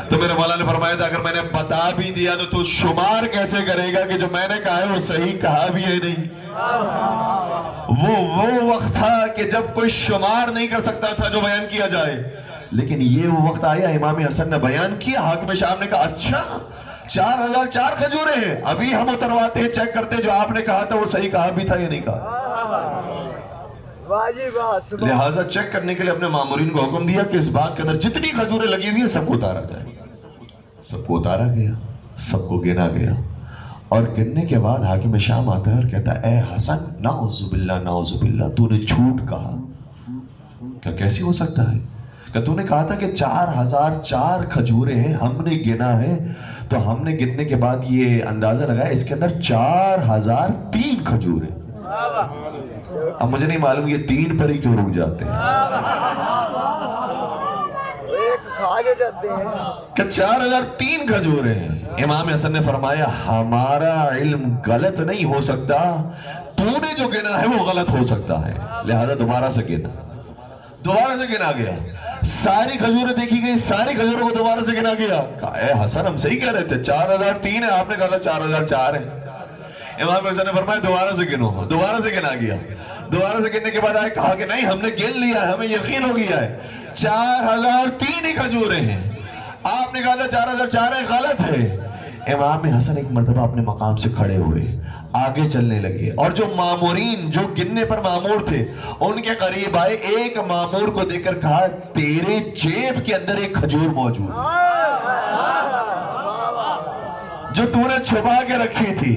تو میرے مولا نے فرمایا تھا اگر میں نے بتا بھی دیا تو شمار کیسے کرے گا کہ جو میں نے کہا ہے وہ صحیح کہا بھی ہے نہیں. وہ وقت تھا کہ جب کوئی شمار نہیں کر سکتا تھا جو بیان کیا جائے، لیکن یہ وہ وقت آیا امام حسن نے بیان کیا. حاکم شام نے کہا اچھا 4004 کھجوریں ہیں، ابھی ہم اترواتے ہیں، چیک کرتے جو آپ نے کہا تھا وہ صحیح کہا بھی تھا یا نہیں کہا. لہٰذا چیک کرنے کے لیے اپنے مامورین کو حکم دیا کہ اس باغ کے اندر جتنی کھجوریں لگی ہوئی ہیں سب کو اتارا جائے. سب کو اتارا گیا، سب کو گنا گیا، اور گننے کے بعد حاکم شام آتا ہے اور کہتا ہے اے حسن نعوذ باللہ تو نے جھوٹ کہا. کہ کیسی ہو سکتا ہے؟ کہ تو نے کہا تھا کہ 4004 کھجوریں ہیں، ہم نے گنا ہے تو ہم نے گننے کے بعد یہ اندازہ لگایا اس کے اندر 4003 کھجوریں. اب مجھے نہیں معلوم یہ 3 پر ہی کیوں رک جاتے ہیں کہ 4003 کھجوریں ہیں. امام حسن نے فرمایا ہمارا علم غلط نہیں ہو سکتا، تو نے جو گنا ہے وہ غلط ہو سکتا ہے. لہذا دوبارہ سے گنا گیا، ساری کھجوریں دیکھی گئی، ساری کھجوروں کو دوبارہ سے گنا گیا. کہا اے حسن ہم صحیح کہہ رہے تھے 4003 ہے، آپ نے کہا تھا 4004 ہے. امام حسن نے فرمایا دوبارہ سے گنو. دوبارہ سے گنا گیا. دوبارہ سے گننے کے بعد آئے کہا کہ نہیں ہم نے گن لیا ہے، ہمیں یقین ہو گیا ہے 4003 ہی کھجوریں ہیں، آپ نے کہا تھا 4004 ہے، غلط ہے. امام حسن ایک مرتبہ اپنے مقام سے کھڑے ہوئے، آگے چلنے لگے، اور جو مامورین جو گننے پر مامور تھے ان کے قریب آئے. ایک مامور کو دیکھ کر کہا تیرے جیب کے اندر ایک کھجور موجود ہے. جو تو نے چھپا کے رکھی تھی،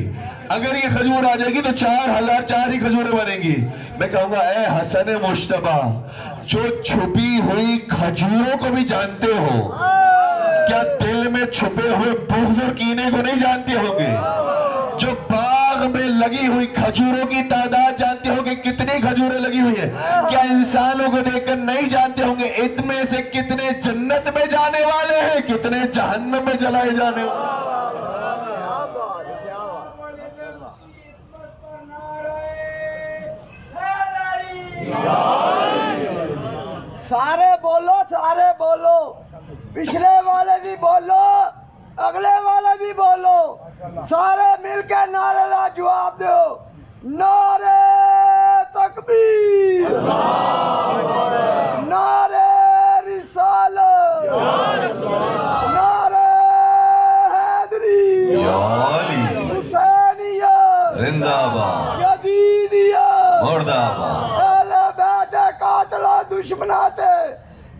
اگر یہ کھجور آ جائے گی تو 4004 ہی کھجوریں بنیں گی. میں کہوں گا اے حسن مجتبیٰ، جو چھپی ہوئی کھجوروں کو بھی جانتے ہو، کیا دل میں چھپے ہوئے بغض اور کینے کو نہیں جانتے ہوں گے؟ جو باغ میں لگی ہوئی کھجوروں کی تعداد جانتے ہوں گے کتنی کھجوریں لگی ہوئی ہیں؟ کیا انسانوں کو دیکھ کر نہیں جانتے ہوں گے ان میں سے کتنے جنت میں جانے والے ہیں، کتنے جہنم میں جلائے جانے والے؟ سارے بولو، سارے بولو، پچھلے والے بھی بولو، اگلے والے بھی بولو، سارے مل کے نعرے کا جواب دو. نعرے تکبیر، نعرے رسالت، نعرے حیدری، یا علی حسینیت زندہ باد، یزیدیت، مرد آباد. اہل بیت قاتلہ دشمناتے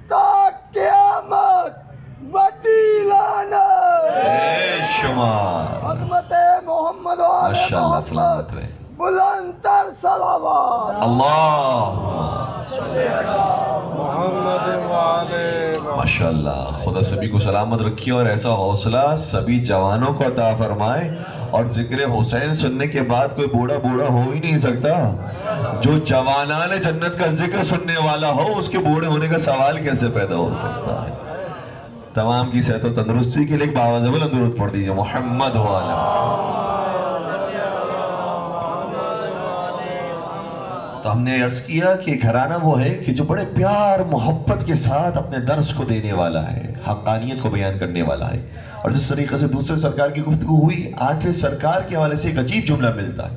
تا قیامت بڑی لعنت. بے شمار. عظمت محمد و آل ماشاءاللہ، محمد، سلامت رہے. بلند تر صلوات. اللہ ماشاءاللہ. خدا سبھی کو سلامت رکھیے اور ایسا حوصلہ سبھی جوانوں کو عطا فرمائے. اور ذکر حسین سننے کے بعد کوئی بوڑھا ہو ہی نہیں سکتا. جو جوانان جنت کا ذکر سننے والا ہو، اس کے بوڑھے ہونے کا سوال کیسے پیدا ہو سکتا ہے؟ تمام کی صحت و تندرستی کے لیے ایک باوازِ بلند درود پڑھ دیجئے. محمد والا. تو ہم نے عرض کیا کہ گھرانہ وہ ہے کہ جو بڑے پیار محبت کے ساتھ اپنے درس کو دینے والا ہے، حقانیت کو بیان کرنے والا ہے. اور جس طریقے سے دوسرے سرکار کی گفتگو ہوئی، 8ویں سرکار کے حوالے سے ایک عجیب جملہ ملتا ہے.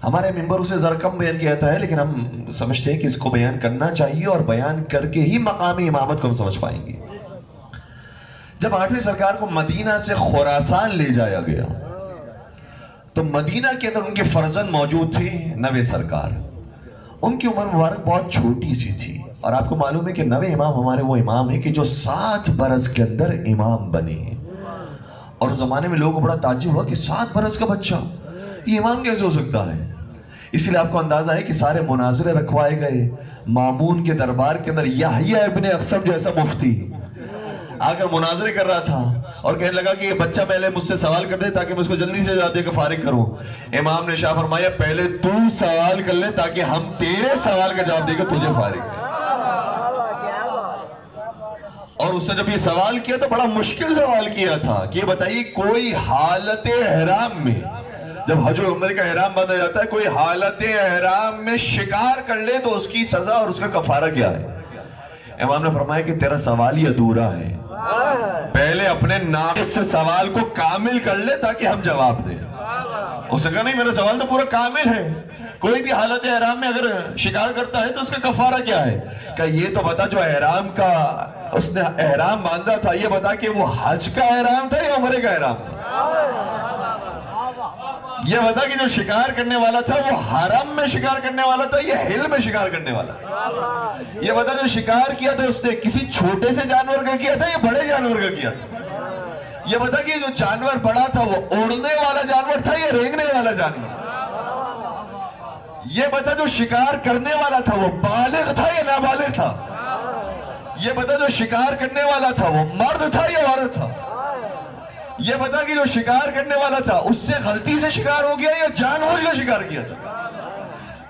ہمارے ممبر اسے ذرا کم بیان کیا جاتا ہے، لیکن ہم سمجھتے ہیں کہ اس کو بیان کرنا چاہیے اور بیان کر کے ہی مقامی امامت کو ہم سمجھ پائیں گے. جب 8ویں سرکار کو مدینہ سے خراسان لے جایا گیا تو مدینہ کے اندر ان کے فرزند موجود تھے 9ویں سرکار. ان کی عمر مبارک بہت چھوٹی سی تھی. اور آپ کو معلوم ہے کہ 9ویں امام ہمارے وہ امام ہیں کہ جو 7 برس کے اندر امام بنے ہیں. اور اس زمانے میں لوگوں کو بڑا تعجب ہوا کہ 7 برس کا بچہ یہ امام کیسے ہو سکتا ہے. اس لیے آپ کو اندازہ ہے کہ سارے مناظرے رکھوائے گئے. مامون کے دربار کے اندر یحییٰ ابن اقسم جیسا مفتی آ کر مناظرے کر رہا تھا اور کہنے لگا کہ یہ بچہ پہلے مجھ سے سوال کر دے تاکہ میں اس کو جلدی سے جواب دے کے فارغ کروں. امام نے شاہ فرمایا پہلے تو سوال کر لے تاکہ ہم تیرے سوال کا جواب دے کے تجھے فارغ کریں. اور اس نے جب یہ سوال کیا تو بڑا مشکل سوال کیا تھا کہ یہ بتائیے کوئی حالت احرام میں، جب حج و عمرے کا احرام باندھا جاتا ہے، کوئی حالت احرام میں شکار کر لے تو اس کی سزا اور اس کا کفارہ کیا ہے؟ امام نے فرمایا کہ تیرا سوال ہی ادھورا ہے. پہلے اپنے ناقص سے سوال کو کامل کر لے تاکہ ہم جواب دیں. اس نے کہا نہیں، میرا سوال تو پورا کامل ہے. کوئی بھی حالت احرام میں اگر شکار کرتا ہے تو اس کا کفارہ کیا ہے؟ کہ یہ تو بتا جو احرام کا اس نے احرام باندھا تھا، یہ بتا کہ وہ حج کا احرام تھا یا عمرے کا احرام تھا. یہ بتا کہ جو شکار کرنے والا تھا وہ حرم میں شکار کرنے والا تھا یا ہل میں شکار کرنے والا تھا. یہ بتا جو شکار کیا تھا اس نے کسی چھوٹے سے جانور کا کیا تھا یا بڑے جانور کا کیا تھا. یہ بتا کہ جو جانور بڑا تھا وہ اڑنے والا جانور تھا یا رینگنے والا جانور. یہ بتا جو شکار کرنے والا تھا وہ بالغ تھا یا نابالغ تھا. یہ بتا جو شکار کرنے والا تھا وہ مرد تھا یا عورت تھا. یہ بتا کہ جو شکار کرنے والا تھا اس سے غلطی سے شکار ہو گیا یا جان بوجھ کر شکار کیا تھا.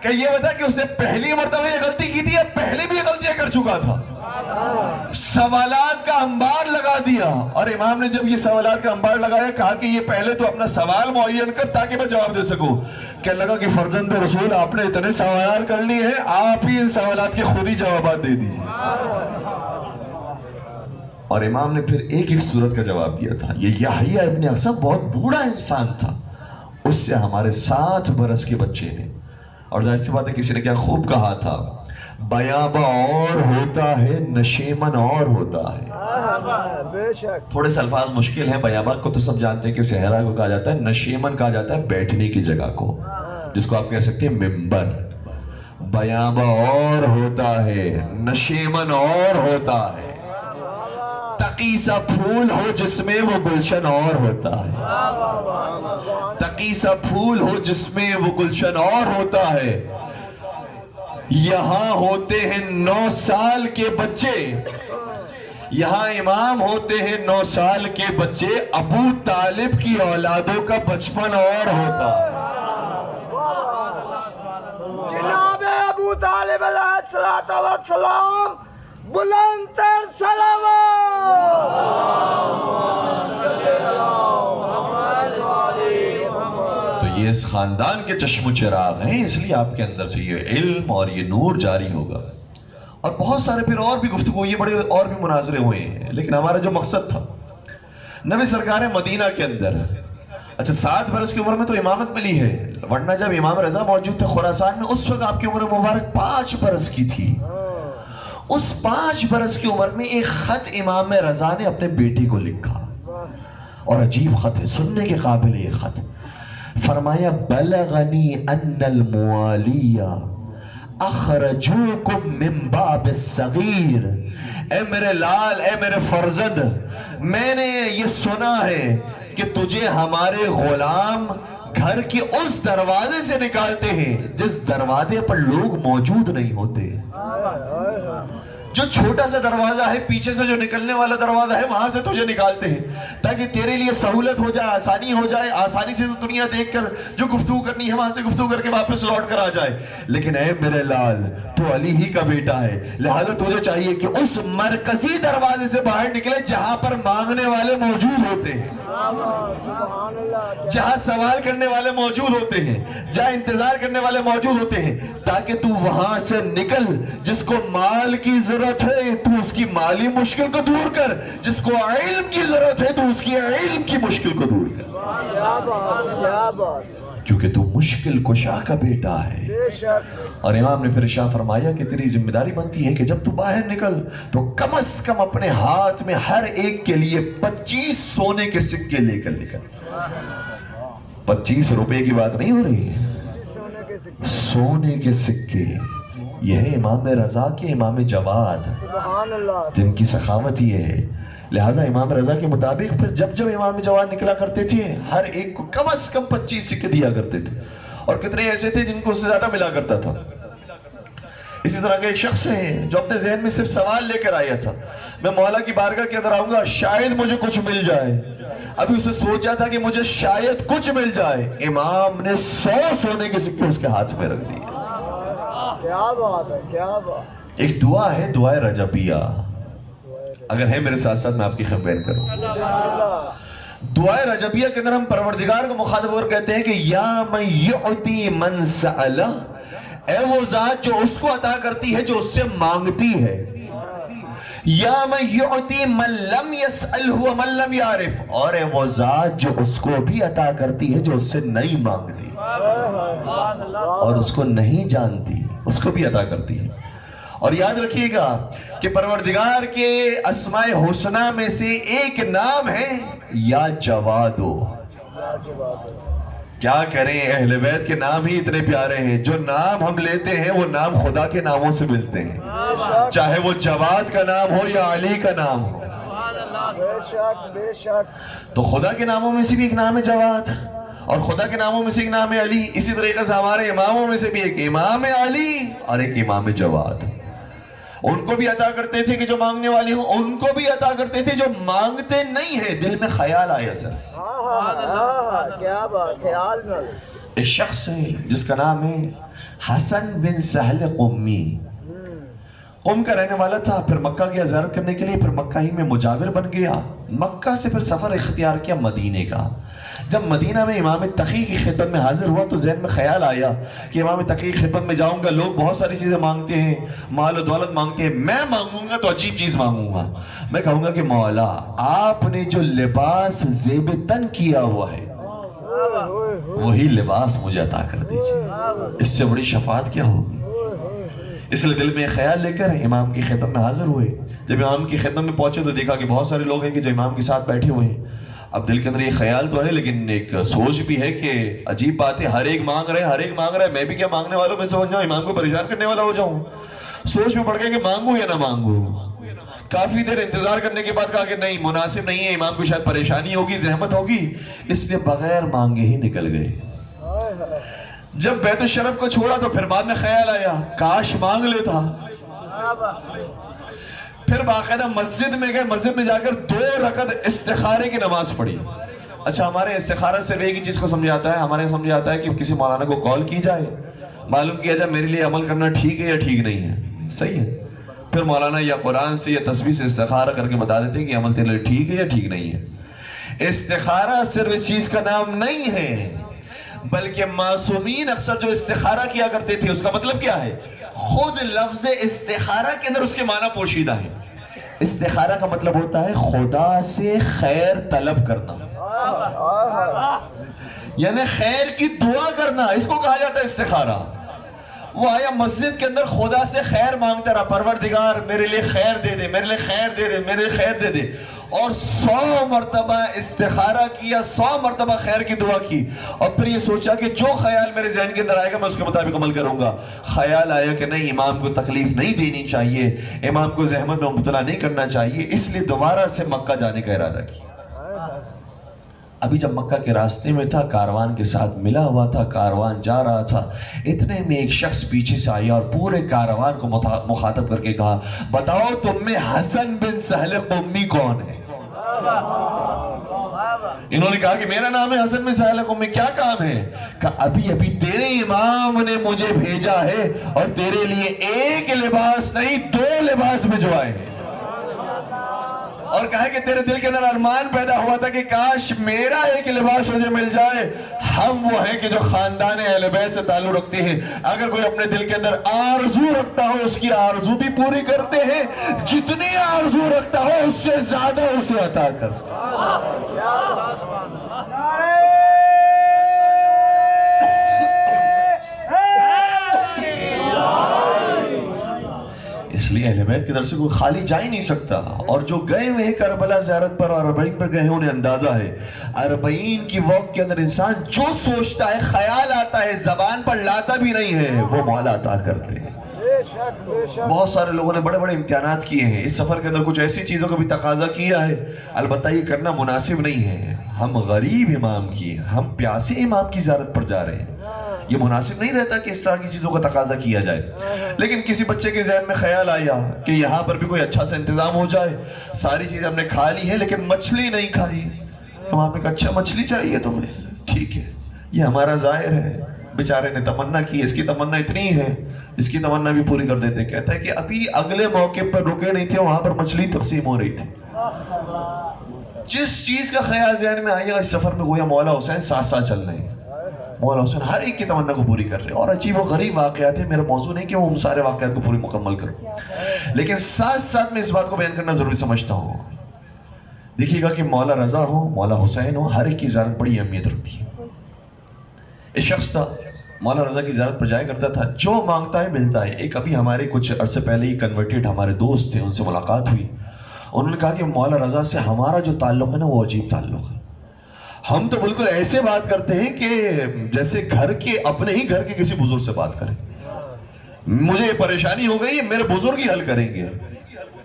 کہ یہ بتا کہ اس نے پہلی مرتبہ یہ غلطی کی تھی یا پہلے بھی یہ غلطیاں کر چکا تھا. سوالات کا انبار لگا دیا. اور امام نے جب یہ سوالات کا انبار لگایا کہا کہ یہ پہلے تو اپنا سوال معین کر تاکہ میں جواب دے سکوں. کہنے لگا کہ فرزند رسول آپ نے اتنے سوالات کر لیے ہیں، آپ ہی ان سوالات کے خود ہی جوابات دے دیجیے. اور امام نے پھر ایک صورت کا جواب دیا تھا. یہ یحییٰ ابن اقسم بہت بوڑھا انسان تھا، اس سے ہمارے 7 برس کے بچے نے. اور ظاہر سی بات ہے کسی نے کیا خوب کہا تھا، بیابہ اور ہوتا ہے نشیمن اور ہوتا ہے. بے شک تھوڑے سے الفاظ مشکل ہیں. بیابہ کو تو سب جانتے ہیں کہ صحرا کو کہا جاتا ہے، نشیمن کہا جاتا ہے بیٹھنے کی جگہ کو، جس کو آپ کہہ سکتے ہیں ممبر. بیابہ اور ہوتا ہے نشیمن اور ہوتا ہے. تقی سا پھول ہو جس میں وہ گلشن اور ہوتا ہے. تقی سا پھول ہو جس میں وہ گلشن اور ہوتا ہے. یہاں ہوتے ہیں 9 سال کے بچے, یہاں امام ہوتے ہیں 9 سال کے بچے. ابو طالب کی اولادوں کا بچپن اور ہوتا ہے. جناب ابو طالب علیہ السلام بلند تر صلوات. تو یہ اس خاندان کے چشم و چراغ ہیں, اس لیے آپ کے اندر سے یہ علم اور یہ نور جاری ہوگا. اور بہت سارے پھر اور بھی گفتگو, یہ بڑے اور بھی مناظرے ہوئے ہیں, لیکن ہمارا جو مقصد تھا نبی سرکار مدینہ کے اندر, اچھا 7 برس کی عمر میں تو امامت ملی ہے, ورنہ جب امام رضا موجود تھے خراسان میں اس وقت آپ کی عمر مبارک 5 برس کی تھی. اس 5 برس کی عمر میں ایک خط امام رضا نے اپنے بیٹے کو لکھا, اور عجیب خط ہے, سننے کے قابل ہے یہ خط. فرمایا بلغنی ان الموالیہ اخرجوکم من باب الصغیر. اے میرے لال, اے میرے فرزند, میں نے یہ سنا ہے کہ تجھے ہمارے غلام گھر کے اس دروازے سے نکالتے ہیں جس دروازے پر لوگ موجود نہیں ہوتے. جو چھوٹا سا دروازہ ہے پیچھے سے جو نکلنے والا دروازہ ہے, وہاں سے تجھے نکالتے ہیں تاکہ تیرے لیے سہولت ہو جائے, آسانی ہو جائے, آسانی سے تو دنیا دیکھ کر جو گفتگو کرنی ہے وہاں سے گفتگو کر کے واپس لوٹ کر آ جائے. لیکن اے میرے لال, تو علی ہی کا بیٹا ہے, لہذا تجھے چاہیے کہ اس مرکزی دروازے سے باہر نکلے جہاں پر مانگنے والے موجود ہوتے ہیں, جہاں سوال کرنے والے موجود ہوتے ہیں, جہاں انتظار کرنے والے موجود ہوتے ہیں, تاکہ تو وہاں سے نکل. جس کو مال کی ضرورت ہے تو اس کی مالی مشکل کو دور کر, جس کو علم کی ضرورت ہے تو اس کی علم کی مشکل کو دور کر, کیونکہ تو مشکل کشا کا بیٹا ہے. اور امام نے پھر ارشاد فرمایا کہ تیری ذمہ داری بنتی ہے کہ جب تو باہر نکل تو کم از کم اپنے ہاتھ میں ہر ایک کے لیے 25 سونے کے سکے لے کر نکل. 25 روپے کی بات نہیں ہو رہی, سونے کے سکے. یہ ہے امام رضا کے امام جواد, جن کی سخاوت یہ ہے. لہٰذا امام رضا کے مطابق پھر جب جب امام جواد نکلا کرتے تھے ہر ایک کو کم از کم 25 سکے دیا کرتے تھے, اور کتنے ایسے تھے جن کو اس سے زیادہ ملا کرتا تھا. اسی طرح کا ایک شخص ہے جو اپنے ذہن میں صرف سوال لے کر آیا تھا, میں مولا کی بارگاہ کے اندر آؤں گا شاید مجھے کچھ مل جائے. ابھی اسے سوچا تھا کہ مجھے شاید کچھ مل جائے, امام نے 100 سونے کے سکے اس کے ہاتھ میں رکھ دیے. کیا بات ہے, کیا بات. ایک دعا ہے, دعائے رجبیہ, اگر ہے میرے ساتھ ساتھ میں آپ کی خدمت بیان کروں. دعائے رجبیہ کے اندر ہم پروردگار کو مخاطب اور کہتے ہیں کہ یا من یعطی من سألہ, اے وہ ذات جو اس کو عطا کرتی ہے جو اس سے مانگتی ہے. یا من یعطی من لم یسألہ ومن لم یعرف, اور اے وہ ذات جو اس کو بھی عطا کرتی ہے جو اس سے نہیں مانگتی اور اس کو نہیں جانتی, اس کو بھی عطا کرتی ہے. اور یاد رکھیے گا کہ پروردگار کے اسماء حسنہ میں سے ایک نام ہے یا جوادو. کیا کریں, اہل بیت کے نام ہی اتنے پیارے ہیں. جو نام ہم لیتے ہیں وہ نام خدا کے ناموں سے ملتے ہیں, چاہے وہ جواد کا نام ہو یا علی کا نام ہو. بے شک. تو خدا کے ناموں میں سے بھی ایک نام ہے جواد, اور خدا کے ناموں میں سے ایک نام ہے علی. اسی طریقے سے ہمارے اماموں میں سے بھی ایک امام علی اور ایک امام جواد. ان کو بھی عطا کرتے تھے کہ جو مانگنے والے ہوں, ان کو بھی عطا کرتے تھے جو مانگتے نہیں ہیں, دل میں خیال آیا سر. کیا بات, خیال میں. ایک شخص ہے جس کا نام ہے حسن بن سہل قمی, قم کا رہنے والا تھا, پھر مکہ گیا زیارت کرنے کے لیے, پھر مکہ ہی میں مجاور بن گیا. مکہ سے پھر سفر اختیار کیا مدینے کا. جب مدینہ میں امام تقی کی خدمت میں حاضر ہوا تو ذہن میں خیال آیا کہ امام تقی کی خدمت میں جاؤں گا, لوگ بہت ساری چیزیں مانگتے ہیں, مال و دولت مانگتے ہیں, میں مانگوں گا تو عجیب چیز مانگوں گا. میں کہوں گا کہ مولا آپ نے جو لباس زیب تن کیا ہوا ہے وہی لباس مجھے عطا کر دیجئے, اس سے بڑی شفاعت کیا ہوگی. اس لیے دل میں خیال لے کر امام کی خدمت میں حاضر ہوئے. جب امام کی خدمت میں پہنچے تو دیکھا کہ بہت سارے لوگ ہیں کہ جو امام کے ساتھ بیٹھے ہوئے ہیں. اب دل کے اندر یہ خیال تو ہے لیکن ایک سوچ بھی ہے کہ عجیب بات ہے, ہر ایک مانگ رہا ہے, میں بھی کیا مانگنے والوں میں سے ہو جاؤں, امام کو پریشان کرنے والا ہو جاؤں. سوچ میں پڑ گیا کہ مانگوں یا نہ مانگوں. کافی دیر انتظار کرنے کے بعد کہا کہ نہیں مناسب نہیں ہے، امام کو شاید پریشانی ہوگی، زحمت ہوگی، اس لیے بغیر مانگے ہی نکل گئے۔ جب بیت الشرف کو چھوڑا تو پھر بعد میں خیال آیا کاش مانگ لیتا۔ پھر باقاعدہ مسجد میں گئے، مسجد میں جا کر 2 رکعت استخارے کی نماز پڑھی۔ اچھا ہمارے استخارہ سے ایک ہی چیز کو سمجھ آتا ہے، ہمارے سمجھ آتا ہے کہ کسی مولانا کو کال کی جائے، معلوم کیا جائے میرے لیے عمل کرنا ٹھیک ہے یا ٹھیک نہیں ہے، صحیح ہے۔ پھر مولانا یا قرآن سے یا تسبیح سے استخارہ کر کے بتا دیتے ہیں کہ عمل تیرے لیے ٹھیک ہے یا ٹھیک نہیں ہے۔ استخارہ صرف اس چیز کا نام نہیں ہے، بلکہ معصومین اکثر جو استخارہ کیا کرتے تھے اس کا مطلب کیا ہے؟ خود لفظ استخارہ کے اندر اس کے معنی پوشیدہ ہے۔ استخارہ کا مطلب ہوتا ہے خدا سے خیر طلب کرنا، یعنی خیر کی دعا کرنا، اس کو کہا جاتا ہے استخارہ۔ وہ آیا مسجد کے اندر خدا سے خیر مانگتا رہا، پروردگار میرے لیے خیر دے دے، میرے لیے خیر دے دے، میرے لیے خیر دے دے، اور 100 مرتبہ استخارہ کیا، 100 مرتبہ خیر کی دعا کی، اور پھر یہ سوچا کہ جو خیال میرے ذہن کے اندر آئے گا میں اس کے مطابق عمل کروں گا۔ خیال آیا کہ نہیں، امام کو تکلیف نہیں دینی چاہیے، امام کو زحمت میں مبتلا نہیں کرنا چاہیے، اس لیے دوبارہ سے مکہ جانے کا ارادہ کیا۔ ابھی جب مکہ کے راستے میں تھا، کاروان کے ساتھ ملا ہوا تھا، کاروان جا رہا تھا، اتنے میں ایک شخص پیچھے سے آیا اور پورے کاروان کو مخاطب کر کے کہا بتاؤ تم میں حسن بن سہل قمی کون ہے؟ انہوں نے کہا کہ میرا نام ہے حسن بن سہل قمی، کیا کام ہے؟ کہا ابھی تیرے امام نے مجھے بھیجا ہے اور تیرے لیے ایک لباس نہیں 2 لباس بھجوائے ہیں، اور کہا کہ تیرے دل کے اندر ارمان پیدا ہوا تھا کہ کاش میرا ایک لباس مجھے مل جائے۔ ہم وہ ہیں کہ جو خاندان اہل بیت سے تعلق رکھتے ہیں، اگر کوئی اپنے دل کے اندر آرزو رکھتا ہو اس کی آرزو بھی پوری کرتے ہیں، جتنی آرزو رکھتا ہو اس سے زیادہ اسے عطا کرتے ہیں۔ اس لیے اہل بیت کی طرف سے کوئی خالی جا ہی نہیں سکتا، اور جو گئے ہوئے ہیں کربلا زیارت پر اور 40 پر گئے ہیں انہیں اندازہ ہے 40 کی وقت کے اندر انسان جو سوچتا ہے، خیال آتا ہے، زبان پر لاتا بھی نہیں ہے، وہ مولا عطا کرتے ہیں۔ بہت سارے لوگوں نے بڑے بڑے امتحانات کیے ہیں، اس سفر کے اندر کچھ ایسی چیزوں کا بھی تقاضا کیا ہے، البتہ یہ کرنا مناسب نہیں ہے۔ ہم غریب امام کی، ہم پیاسے امام کی زیارت پر جا رہے ہیں، یہ مناسب نہیں رہتا کہ اس طرح کی چیزوں کا تقاضا کیا جائے۔ لیکن کسی بچے کے ذہن میں خیال آیا کہ یہاں پر بھی کوئی اچھا سا انتظام ہو جائے، ساری چیزیں ہم نے کھا لی ہیں لیکن مچھلی نہیں کھائی، امام نے کہا اچھا مچھلی چاہیے تمہیں، ٹھیک ہے، یہ ہمارا ظاہر ہے، بیچارے نے تمنا کی، اس کی تمنا اتنی ہے، اس کی تمنا بھی پوری کر دیتے۔ کہتا ہے کہ ابھی اگلے موقع پر رکے نہیں تھے، وہاں پر مچھلی تقسیم ہو رہی تھی۔ جس چیز کا خیال ذہن میں آیا، اس سفر میں گویا مولا حسین ساتھ ساتھ چل رہے ہیں، مولا حسین ہر ایک کی تمنا کو پوری کر رہے ہیں، اور عجیب و غریب واقعات ہیں، میرا موضوع نہیں کہ وہ سارے واقعات کو پوری مکمل کروں، لیکن ساتھ ساتھ میں اس بات کو بیان کرنا ضروری سمجھتا ہوں۔ دیکھیے گا کہ مولا رضا ہو، مولا حسین ہو، ہر ایک کی زیارت بڑی اہمیت رکھتی ہے۔ ایک شخص تھا، مولا رضا کی زیارت پر جایا کرتا تھا، جو مانگتا ہے ملتا ہے۔ ایک ابھی ہمارے کچھ عرصے پہلے ہی کنورٹیڈ ہمارے دوست تھے، ان سے ملاقات ہوئی، انہوں نے کہا کہ مولا رضا سے ہمارا جو تعلق ہے نا وہ عجیب تعلق ہے، ہم تو بالکل ایسے بات کرتے ہیں کہ جیسے گھر کے اپنے ہی گھر کے کسی بزرگ سے بات کریں، مجھے یہ پریشانی ہو گئی میرے بزرگ ہی حل کریں گے،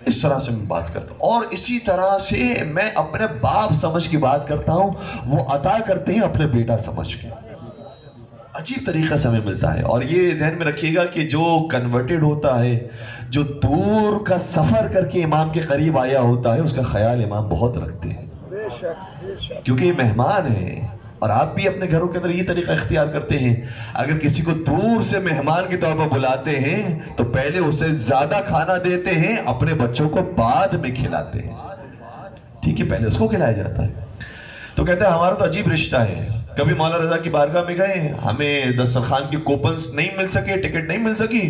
اس طرح سے میں بات کرتا ہوں، اور اسی طرح سے میں اپنے باپ سمجھ کے بات کرتا ہوں، وہ عطا کرتے ہیں اپنے بیٹا سمجھ کے۔ عجیب طریقہ سے ہمیں ملتا ہے، اور یہ ذہن میں رکھیے گا کہ جو کنورٹڈ ہوتا ہے، جو دور کا سفر کر کے امام کے قریب آیا ہوتا ہے، اس کا خیال امام بہت رکھتے ہیں، کیونکہ یہ مہمان ہے، اور آپ بھی اپنے گھروں کے اندر یہ طریقہ اختیار کرتے ہیں، اگر کسی کو دور سے مہمان کے طور پر بلاتے ہیں تو پہلے اسے زیادہ کھانا دیتے ہیں، اپنے بچوں کو بعد میں کھلاتے ہیں، ٹھیک ہے، پہلے اس کو کھلایا جاتا ہے۔ تو کہتے ہیں ہمارا تو عجیب رشتہ ہے، کبھی مولا رضا کی بارگاہ میں گئے، ہمیں دسترخوان کی کوپنز نہیں مل سکے، ٹکٹ نہیں مل سکی،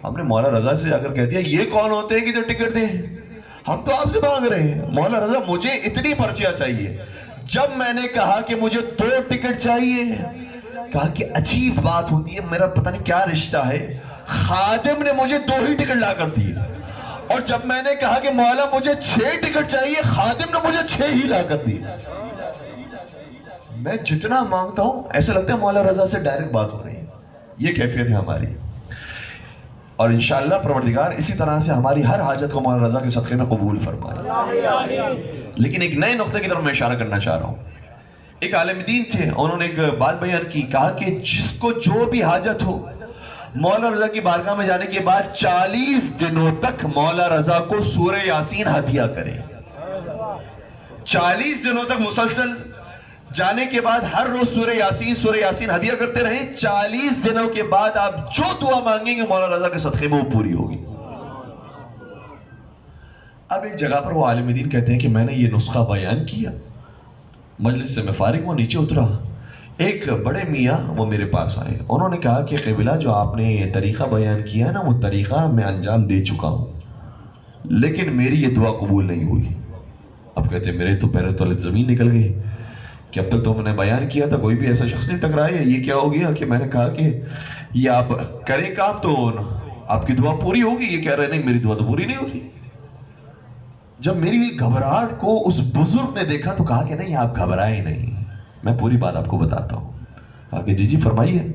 ہم نے مولا رضا سے جا کر کہہ دیا یہ کون ہوتے ہیں کہ جو ٹکٹ دیں، ہم تو آپ سے مانگ رہے ہیں، مولا رضا مجھے اتنی پرچیاں چاہیے۔ جب میں نے کہا کہ مجھے 2 ٹکٹ چاہیے، کہا کہ عجیب بات ہوتی ہے، میرا پتہ نہیں کیا رشتہ ہے، خادم نے مجھے 2 ہی ٹکٹ لا کر دیے، اور جب میں نے کہا کہ مولا مجھے 6 ٹکٹ چاہیے، خادم نے مجھے 6 ہی لا کر دیے۔ میں جتنا مانگتا ہوں ایسا لگتا ہے مولا رضا سے ڈائریکٹ بات ہو رہی ہے، یہ کیفیت ہے ہماری۔ اور انشاءاللہ پروردگار اسی طرح سے ہماری ہر حاجت کو مولانا رضا کے صدقے میں قبول فرمائے۔ لیکن ایک نئے نقطے کی طرف میں اشارہ کرنا چاہ رہا ہوں۔ ایک عالم دین تھے، انہوں نے ایک بات بیان کی، کہا کہ جس کو جو بھی حاجت ہو مولا رضا کی بارگاہ میں جانے کے بعد 40 دنوں تک مولا رضا کو سورہ یاسین ہدیہ کرے۔ 40 دنوں تک مسلسل جانے کے بعد ہر روز سورہ یاسین ہدیہ کرتے رہیں۔ 40 دنوں کے بعد آپ جو دعا مانگیں گے مولا رضا کے صدقے میں وہ پوری ہوگی۔ اب ایک جگہ پر وہ عالم دین کہتے ہیں کہ میں نے یہ نسخہ بیان کیا، مجلس سے میں فارغ ہوں، نیچے اترا، ایک بڑے میاں وہ میرے پاس آئے، انہوں نے کہا کہ قبلہ جو آپ نے طریقہ بیان کیا ہے نا، وہ طریقہ میں انجام دے چکا ہوں، لیکن میری یہ دعا قبول نہیں ہوئی۔ اب کہتے ہیں میرے تو پیروں تلے زمین نکل گئی کہ اب تک تو میں نے بیان کیا تھا، کوئی بھی ایسا شخص نہیں ٹکرایا، یہ کیا ہو گیا کہ میں نے کہا کہ یہ آپ کریں کام تو آپ کی دعا پوری ہوگی، یہ کہہ رہے نہیں میری دعا تو پوری نہیں ہوگی۔ جب میری گھبراہٹ کو اس بزرگ نے دیکھا تو کہا کہ نہیں آپ گھبرائیں نہیں، میں پوری بات آپ کو بتاتا ہوں۔ کہا کہ جی فرمائیے۔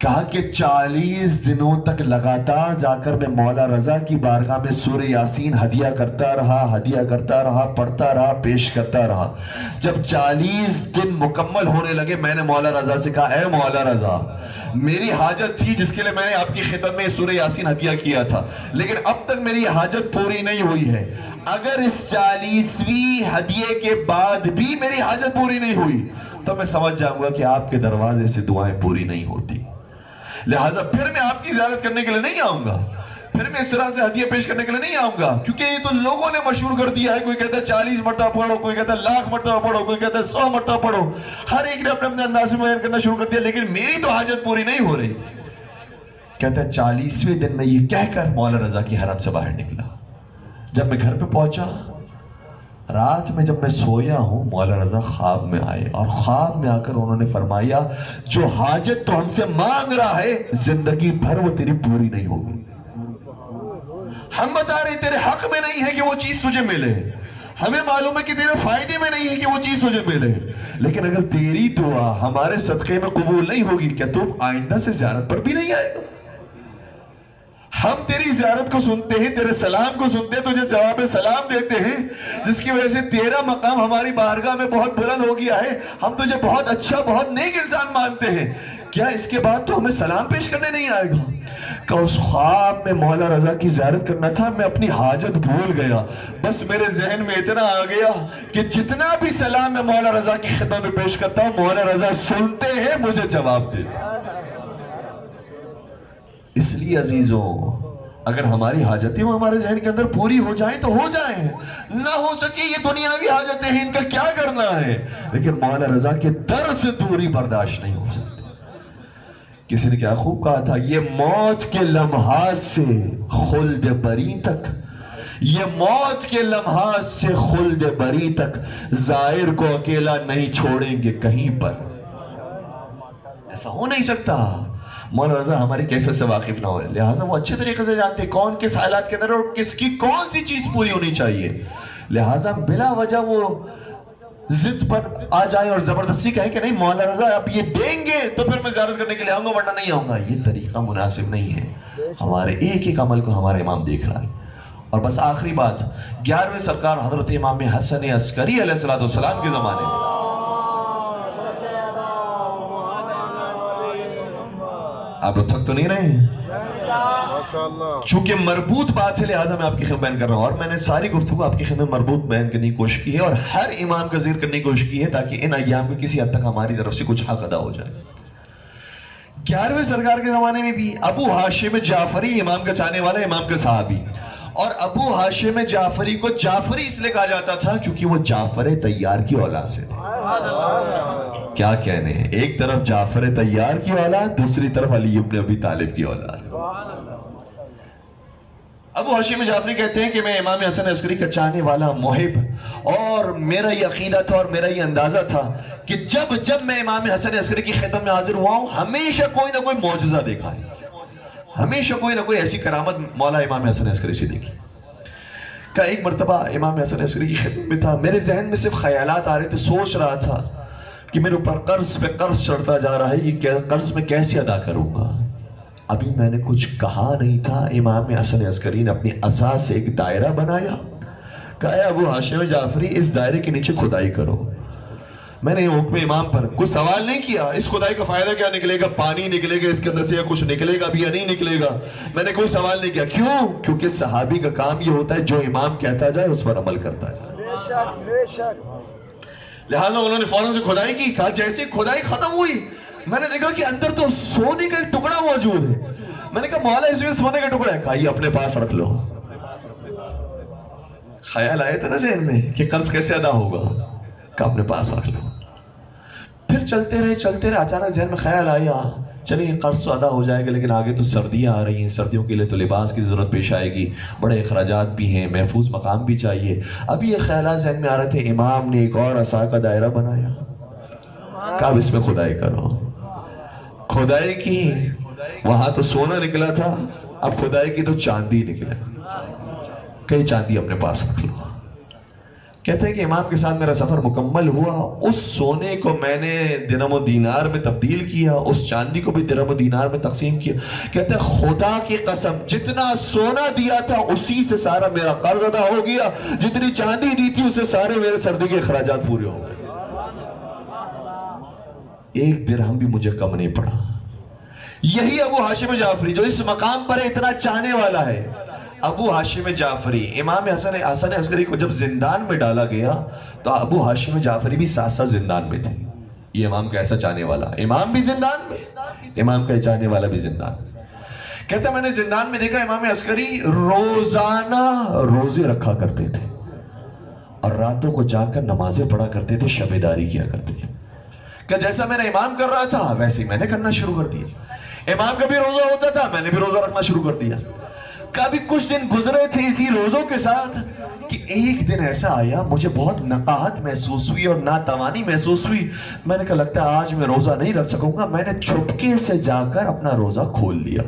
کہا کہ 40 دنوں تک لگاتار جا کر میں مولا رضا کی بارگاہ میں سورہ یاسین ہدیہ کرتا رہا، پڑھتا رہا، پیش کرتا رہا۔ جب 40 دن مکمل ہونے لگے میں نے مولا رضا سے کہا اے مولا رضا، میری حاجت تھی جس کے لئے میں نے آپ کی خدمت میں سورہ یاسین ہدیہ کیا تھا، لیکن اب تک میری حاجت پوری نہیں ہوئی ہے۔ اگر اس 40ویں ہدیے کے بعد بھی میری حاجت پوری نہیں ہوئی تو میں سمجھ جاؤں گا کہ آپ کے دروازے سے دعائیں پوری نہیں ہوتی، لہٰذا پھر میں آپ کی زیارت کرنے کے لیے نہیں آؤں گا، پھر میں اس طرح سے ہدیہ پیش کرنے کے لیے نہیں آؤں گا، کیونکہ یہ تو لوگوں نے مشہور کر دیا ہے۔ کوئی کہتا ہے 40 مرتبہ پڑھو، کوئی کہتا ہے 1,00,000 مرتبہ پڑھو، کوئی کہتا ہے 100 مرتبہ پڑھو، ہر ایک نے اپنے انداز میں بیان کرنا شروع کر دیا، لیکن میری تو حاجت پوری نہیں ہو رہی۔ کہتا ہے 40ویں دن میں یہ کہہ کر مولا رضا کی حرم سے باہر نکلا۔ جب میں گھر پہ پہنچا، رات میں جب میں سویا ہوں، مولا رضا خواب میں آئے، اور خواب میں آ کر انہوں نے فرمایا جو حاجت تو ہم سے مانگ رہا ہے زندگی بھر وہ تیری پوری نہیں ہوگی۔ ہم بتا رہے تیرے حق میں نہیں ہے کہ وہ چیز تجھے ملے، ہمیں معلوم ہے کہ تیرے فائدے میں نہیں ہے کہ وہ چیز تجھے ملے، لیکن اگر تیری دعا ہمارے صدقے میں قبول نہیں ہوگی کیا تو آئندہ سے زیارت پر بھی نہیں آئے گا؟ ہم تیری زیارت کو سنتے ہیں، تیرے سلام کو سنتے ہیں، تجھے جواب سلام دیتے ہیں، جس کی وجہ سے تیرا مقام ہماری بارگاہ میں بہت بلند ہو گیا ہے، ہم تجھے بہت اچھا، بہت نیک انسان مانتے ہیں، کیا اس کے بعد تو ہمیں سلام پیش کرنے نہیں آئے گا؟ کہ اس خواب میں مولا رضا کی زیارت کرنا تھا، میں اپنی حاجت بھول گیا، بس میرے ذہن میں اتنا آ گیا کہ جتنا بھی سلام میں مولا رضا کی خدمت میں پیش کرتا ہوں مولا رضا سنتے ہیں، مجھے جواب دے۔ اس لیے عزیزوں، اگر ہماری حاجتیں وہ ہمارے ذہن کے اندر پوری ہو جائیں تو ہو جائیں، نہ ہو سکے یہ دنیاوی حاجتیں ہیں، ان کا کیا کرنا ہے، لیکن مولا رضا کے در سے دوری برداشت نہیں ہو سکتی۔ کسی نے کیا خوب کہا تھا، یہ موت کے لمحات سے خلد بری تک، یہ موت کے لمحات سے خلد بری تک زائر کو اکیلا نہیں چھوڑیں گے کہیں پر۔ ایسا ہو نہیں سکتا۔ مولا رضا ہماری کیفیت سے واقف نہ ہوئے، لہٰذا وہ اچھے طریقے سے جانتے کون کس حالات کے اندر اور کس کی کون سی چیز پوری ہونی چاہیے، لہٰذا بلا وجہ وہ ضد پر آ جائیں اور زبردستی کہیں کہ نہیں مولا رضا آپ یہ دیں گے تو پھر میں زیارت کرنے کے لیے آؤں گا ورنہ نہیں آؤں گا، یہ طریقہ مناسب نہیں ہے۔ ہمارے ایک ایک عمل کو ہمارا امام دیکھ رہا ہے۔ اور بس آخری بات، 11ویں سرکار حضرت امام حسن عسکری علیہ السلام کے زمانے میں، آپ لوگ تھک تو نہیں رہے ہیں؟ چونکہ مربوط بات ہے لہٰذا میں آپ کی خدمت بیان کر رہا ہوں، اور میں نے ساری گفتگو آپ کی خدمت مربوط بیان کرنے کی کوشش کی ہے اور ہر امام کا ذکر کرنے کی کوشش کی ہے تاکہ ان ایام میں کسی حد تک ہماری طرف سے کچھ حق ادا ہو جائے۔ 11ویں سرکار کے زمانے میں بھی ابو ہاشم جعفری امام کا چاہنے والا، امام کا صحابی، اور ابو ہاشم جعفری کو جعفری اس لیے کہا جاتا تھا کیونکہ وہ جعفر طیار کی اولاد سے تھے۔ کیا کہنے ہیں، ایک طرف جعفر طیار کی اولاد، دوسری طرف علی ابن ابی طالب کی اولاد۔ ابو ہاشم جعفری کہتے ہیں کہ میں امام حسن عسکری کا چاہنے والا، محب، اور میرا یہ عقیدہ تھا اور میرا یہ اندازہ تھا کہ جب میں امام حسن عسکری کی خدمت میں حاضر ہوا ہوں ہمیشہ کوئی نہ کوئی معجزہ دیکھا ہے، ہمیشہ کوئی نہ کوئی ایسی کرامت مولا امام حسن عسکری سے دیکھی۔ کہ ایک مرتبہ امام حسن عسکری کی خدمت میں تھا، میرے ذہن میں صرف خیالات آ رہے تھے، سوچ رہا تھا کہ میرے اوپر قرض پہ قرض چڑھتا جا رہا ہے، یہ قرض میں کیسے ادا کروں گا، ابھی میں نے کچھ کہا نہیں تھا، امام حسن عسکری نے اپنی عصا سے ایک دائرہ بنایا، کہا اے ابو ہاشم جعفری اس دائرے کے نیچے کھدائی کرو۔ میں نے حکم امام پر کچھ سوال نہیں کیا، اس کھدائی کا فائدہ کیا نکلے گا، پانی نکلے گا اس کے اندر سے یا کچھ نکلے گا بھی یا نہیں نکلے گا، میں نے کوئی سوال نہیں کیا۔ کیوں؟ کیونکہ صحابی کا کام یہ ہوتا ہے جو امام کہتا جائے اس پر عمل کرتا جائے۔ لہٰذا انہوں نے فوراً سے کھدائی کی، کہا جیسے کھدائی ختم ہوئی میں نے دیکھا کہ اندر تو سونے کا ایک ٹکڑا موجود ہے۔ میں نے کہا مولا اس میں سونے کا ٹکڑا ہے؟ کہا یہ اپنے پاس رکھ لو۔ خیال آئے تھا نا ذہن میں کہ قرض کیسے ادا ہوگا، کہا اپنے پاس رکھ لو۔ پھر چلتے رہے، اچانک ذہن میں خیال آیا چلیے قرض تو ادا ہو جائے گا، لیکن آگے تو سردیاں آ رہی ہیں، سردیوں کے لیے تو لباس کی ضرورت پیش آئے گی، بڑے اخراجات بھی ہیں، محفوظ مقام بھی چاہیے۔ ابھی یہ خیالات ذہن میں آ رہے تھے، امام نے ایک اور عصا کا دائرہ بنایا، کہا اب اس میں کھدائی کرو۔ کھدائی کی، وہاں تو سونا نکلا تھا، اب کھدائی کی تو چاندی نکلا، کئی چاندی اپنے پاس رکھ لو۔ کہتے ہیں کہ امام کے ساتھ میرا سفر مکمل ہوا، اس سونے کو میں نے درہم و دینار میں تبدیل کیا، اس چاندی کو بھی درہم و دینار میں تقسیم کیا۔ کہتے ہیں خدا کی قسم جتنا سونا دیا تھا اسی سے سارا میرا قرض ادا ہو گیا، جتنی چاندی دی تھی اس سے سارے میرے سردی کے اخراجات پورے ہو گئے، ایک درہم بھی مجھے کم نہیں پڑا۔ یہی ابو ہاشم جعفری جو اس مقام پر اتنا چاہنے والا ہے، ابو ہاشم جعفری، امام حسن عسکری کو جب زندان میں ڈالا گیا تو ابو ہاشم جعفری بھی ساتھ ساتھ زندان میں تھے۔ یہ امام کا ایسا چاہنے والا، امام بھی زندان میں، امام کا چاہنے والا بھی زندان میں۔ کہتا میں نے زندان میں دیکھا امام عسکری روزانہ روزے رکھا کرتے تھے اور راتوں کو جا کر نمازیں پڑھا کرتے تھے، شب داری کیا کرتے تھے۔ کہ جیسا میرا امام کر رہا تھا ویسے ہی میں نے کرنا شروع کر دیا۔ امام کا بھی روزہ ہوتا تھا، میں نے بھی روزہ رکھنا شروع کر دیا۔ کبھی کچھ دن گزرے تھے اسی روزوں کے ساتھ کہ ایک دن ایسا آیا مجھے بہت نقاہت محسوس ہوئی اور ناتوانی محسوس ہوئی۔ میں نے کہا لگتا ہے آج میں روزہ نہیں رکھ سکوں گا، میں نے چھپکے سے جا کر اپنا روزہ کھول لیا۔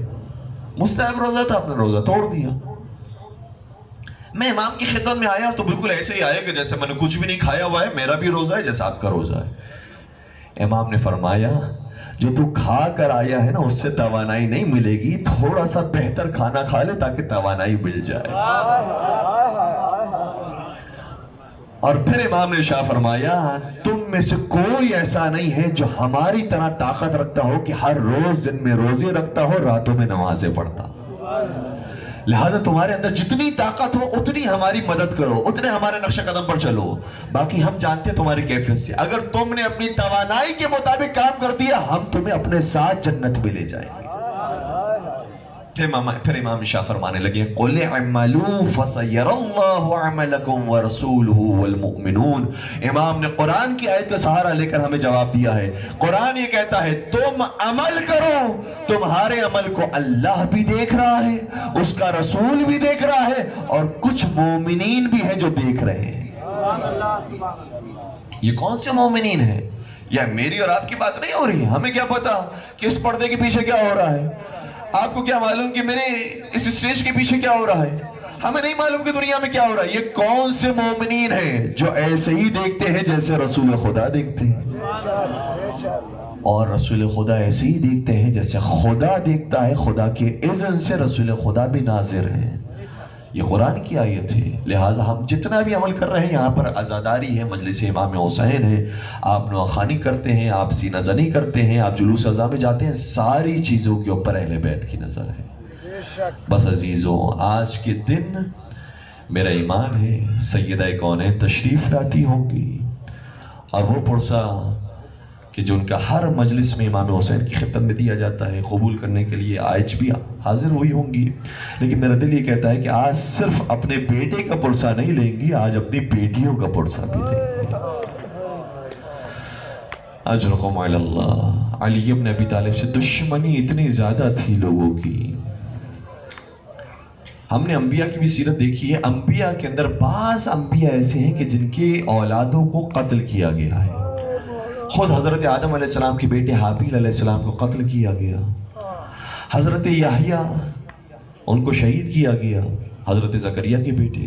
مستحب روزہ تھا، اپنا روزہ توڑ دیا۔ میں امام کی خدمت میں آیا تو بالکل ایسے ہی آیا کہ جیسے میں نے کچھ بھی نہیں کھایا ہوا ہے، میرا بھی روزہ ہے جیسا آپ کا روزہ ہے۔ امام نے فرمایا جو تو کھا کر آیا ہے نا اس سے توانائی نہیں ملے گی، تھوڑا سا بہتر کھانا کھا لے تاکہ توانائی مل جائے۔ اور پھر امام نے ارشاد فرمایا تم میں سے کوئی ایسا نہیں ہے جو ہماری طرح طاقت رکھتا ہو کہ ہر روز دن میں روزے رکھتا ہو، راتوں میں نمازیں پڑھتا ہو۔ لہذا تمہارے اندر جتنی طاقت ہو اتنی ہماری مدد کرو، اتنے ہمارے نقش قدم پر چلو، باقی ہم جانتے ہیں تمہاری کیفیت سے۔ اگر تم نے اپنی توانائی کے مطابق کام کر دیا ہم تمہیں اپنے ساتھ جنت میں لے جائیں گے۔ پھر امام شاہ فرمانے لگے قُلِ اعْمَلُوا فَسَيَرَى اللَّهُ عَمَلَكُمْ وَرَسُولُهُ وَالْمُؤْمِنُونَ۔ امام نے قرآن کی آیت کا سہارا لے کر ہمیں جواب دیا ہے۔ قرآن یہ کہتا ہے تم عمل کرو، تمہارے عمل کو اللہ بھی دیکھ رہا ہے، اس کا رسول بھی دیکھ رہا ہے، اور کچھ مومنین بھی ہیں جو دیکھ رہے ہیں۔ یہ کون سے مومنین ہیں؟ یا میری اور آپ کی بات نہیں ہو رہی ہے، ہمیں کیا پتا کہ اس پردے کے پیچھے کیا ہو رہا ہے، آپ کو کیا معلوم کہ میرے اس اسٹیج کے پیچھے کیا ہو رہا ہے، ہمیں نہیں معلوم کہ دنیا میں کیا ہو رہا ہے۔ یہ کون سے مومنین ہیں جو ایسے ہی دیکھتے ہیں جیسے رسول خدا دیکھتے ہیں، اور رسول خدا ایسے ہی دیکھتے ہیں جیسے خدا دیکھتا ہے، خدا کے اذن سے رسول خدا بھی ناظر ہیں۔ یہ قرآن کی آیت ہے۔ لہٰذا ہم جتنا بھی عمل کر رہے ہیں، یہاں پر عزاداری ہے، مجلس امام حسین ہے، آپ نواخوانی کرتے ہیں، آپ سینہ زنی کرتے ہیں، آپ جلوس اذاں میں جاتے ہیں، ساری چیزوں کے اوپر اہل بیت کی نظر ہے۔ بس عزیزوں آج کے دن میرا ایمان ہے سیدہ کونین تشریف لاتی ہوں گی، اور وہ پرسہ کہ جو ان کا ہر مجلس میں امام حسین کی خدمت میں دیا جاتا ہے قبول کرنے کے لیے آج بھی حاضر ہوئی ہوں گی، لیکن میرا دل یہ کہتا ہے کہ آج صرف اپنے بیٹے کا پرسہ نہیں لیں گی، آج اپنی بیٹیوں کا پرسہ بھی لیں گی۔ اجرکم علی اللہ۔ علی ابن ابی طالب سے دشمنی اتنی زیادہ تھی لوگوں کی۔ ہم نے انبیاء کی بھی سیرت دیکھی ہے، انبیاء کے اندر بعض انبیاء ایسے ہیں کہ جن کے اولادوں کو قتل کیا گیا ہے۔ خود حضرت آدم علیہ السلام کے بیٹے حابیل علیہ السلام کو قتل کیا گیا، حضرت یحییٰ ان کو شہید کیا گیا، حضرت زکریا کے بیٹے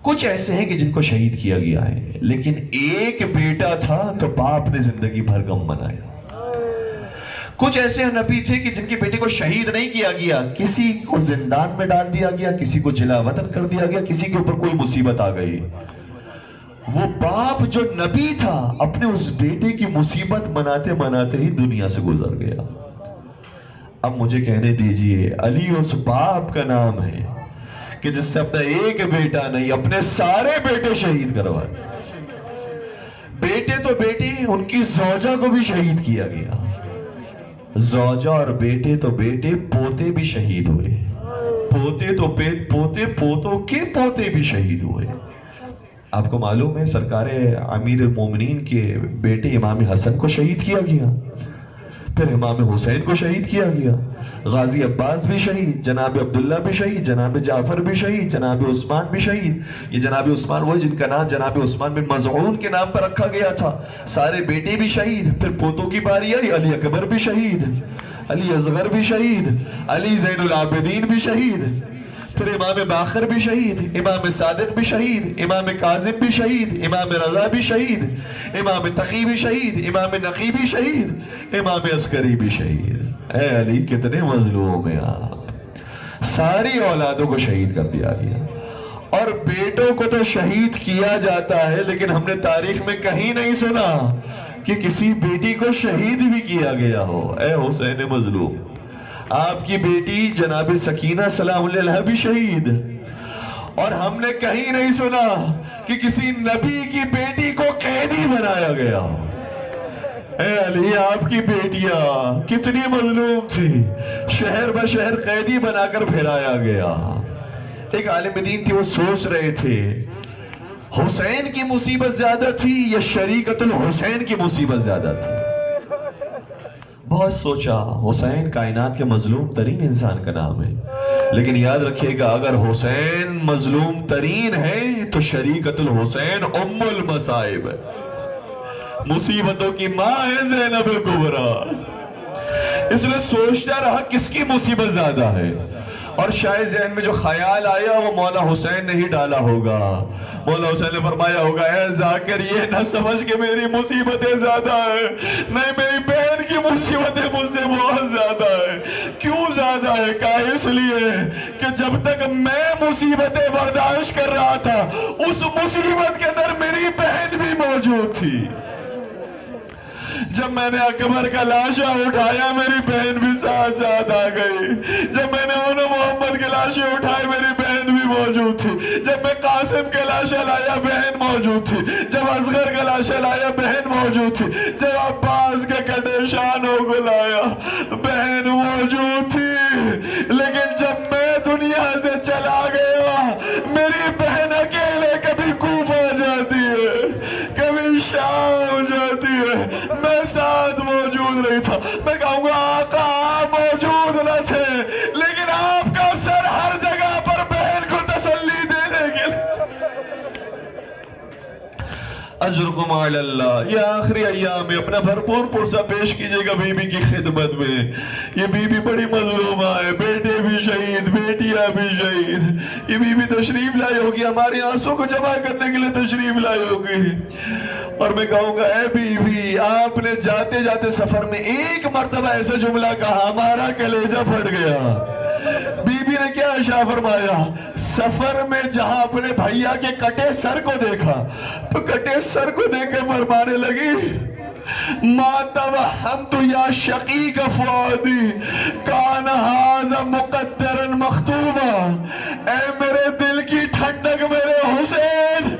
کچھ ایسے ہیں کہ جن کو شہید کیا گیا ہے، لیکن ایک بیٹا تھا تو باپ نے زندگی بھر غم منایا۔ کچھ ایسے نبی تھے کہ جن کے بیٹے کو شہید نہیں کیا گیا، کسی کو زندان میں ڈال دیا گیا، کسی کو جلا وطن کر دیا گیا، کسی کے اوپر کوئی مصیبت آ گئی، وہ باپ جو نبی تھا اپنے اس بیٹے کی مصیبت مناتے مناتے ہی دنیا سے گزر گیا۔ اب مجھے کہنے دیجئے، علی اس باپ کا نام ہے کہ جس سے اپنا ایک بیٹا نہیں اپنے سارے بیٹے شہید کروائے۔ بیٹے تو بیٹی، ان کی زوجہ کو بھی شہید کیا گیا، زوجہ اور بیٹے تو بیٹے، پوتے بھی شہید ہوئے، پوتے تو پوتے، پوتوں کے پوتے بھی شہید ہوئے۔ آپ کو معلوم ہے سرکار امیر المومنین کے بیٹے امام حسن کو شہید کیا گیا، پھر امام حسین کو شہید کیا گیا، غازی عباس بھی شہید، جناب عبداللہ بھی شہید، جناب جعفر بھی شہید، جناب عثمان بھی شہید۔ یہ جناب عثمان وہ جن کا نام جناب عثمان بن مظعون کے نام پر رکھا گیا تھا، سارے بیٹے بھی شہید۔ پھر پوتوں کی باری آئی، علی اکبر بھی شہید، علی اصغر بھی شہید، علی زین العابدین بھی شہید، پھر امام باقر بھی شہید، امام صادق بھی شہید، امام کاظم بھی شہید، امام رضا بھی شہید، امام تقی بھی شہید، امام نقی بھی شہید، امام عسکری بھی شہید۔ اے علی کتنے مظلوم ہیں آپ، ساری اولادوں کو شہید کر دیا گیا۔ اور بیٹوں کو تو شہید کیا جاتا ہے، لیکن ہم نے تاریخ میں کہیں نہیں سنا کہ کسی بیٹی کو شہید بھی کیا گیا ہو۔ اے حسین مظلوم، آپ کی بیٹی جناب سکینہ سلام اللہ علیہ بھی شہید، اور ہم نے کہیں نہیں سنا کہ کسی نبی کی بیٹی کو قیدی بنایا گیا۔ اے علی، آپ کی بیٹیاں کتنی مظلوم تھی، شہر بشہر قیدی بنا کر پھرایا گیا۔ ایک عالم دین تھی، وہ سوچ رہے تھے حسین کی مصیبت زیادہ تھی یا شریکت الحسین کی مصیبت زیادہ تھی؟ بہت سوچا، حسین کائنات کے مظلوم ترین انسان کا نام ہے، لیکن یاد رکھیے گا اگر حسین مظلوم ترین ہے تو شریکت الحسین ام المصائب ہے، مصیبتوں کی ماں ہے زینب کبریٰ۔ اس لیے سوچتا رہا کس کی مصیبت زیادہ ہے، اور شاید ذہن میں جو خیال آیا وہ مولا حسین نے ہی ڈالا ہوگا۔ مولا حسین نے فرمایا ہوگا، اے ذاکر یہ نہ سمجھ کہ میری مصیبتیں زیادہ ہیں، نہیں، میری بہن کی مصیبتیں مجھ سے بہت زیادہ ہیں۔ کیوں زیادہ ہے؟ کہا اس لیے کہ جب تک میں مصیبتیں برداشت کر رہا تھا اس مصیبت کے اندر میری بہن بھی موجود تھی۔ جب میں نے اکبر کا لاشا اٹھایا میری بہن بھی ساتھ ساتھ آ گئی، جب میں نے انہوں محمد کے لاشے اٹھائے میری بہن بھی موجود تھی، جب میں قاسم کے لاشا لایا بہن موجود تھی، جب اصغر کا لاشا لایا بہن موجود تھی، جب عباس کے کٹے شانوں کو لایا بہن موجود تھی۔ لیکن جب میں دنیا سے چلا گیا میری بہن اکیلے کبھی کوفہ جاتی ہے، کبھی شام جاتی ہے، میں ساتھ موجود نہیں تھا۔ میں کہوں گا آقا آپ موجود نہ تھے، لیکن آپ کا سر ہر جگہ پر بہن کو تسلی دینے کے لیے۔ اجرکم علی اللہ، یہ آخری ایام میں اپنا بھرپور پرسہ پیش کیجئے گا بی بی کی خدمت میں۔ یہ بی بی بڑی مظلومہ ہے، بیٹے بھی شہید، بیٹیاں بھی شہید۔ یہ بی بی تشریف لائی ہوگی، ہمارے آنسوں کو جمع کرنے کے لیے تشریف لائی ہوگی، اور میں کہوں گا اے بی بی، آپ نے جاتے جاتے سفر میں ایک مرتبہ ایسا جملہ کہا ہمارا کلیجہ پھٹ گیا۔ بی بی نے کیا ارشاد فرمایا؟ سفر میں جہاں اپنے بھائیا کے کٹے سر کو دیکھا تو کٹے سر کو دیکھ کے فرمانے لگی، ما توہمت یا شقیق فؤادی کان ھذا مقدرا مخطوبا۔ اے میرے دل کی ٹھنڈک میرے حسین،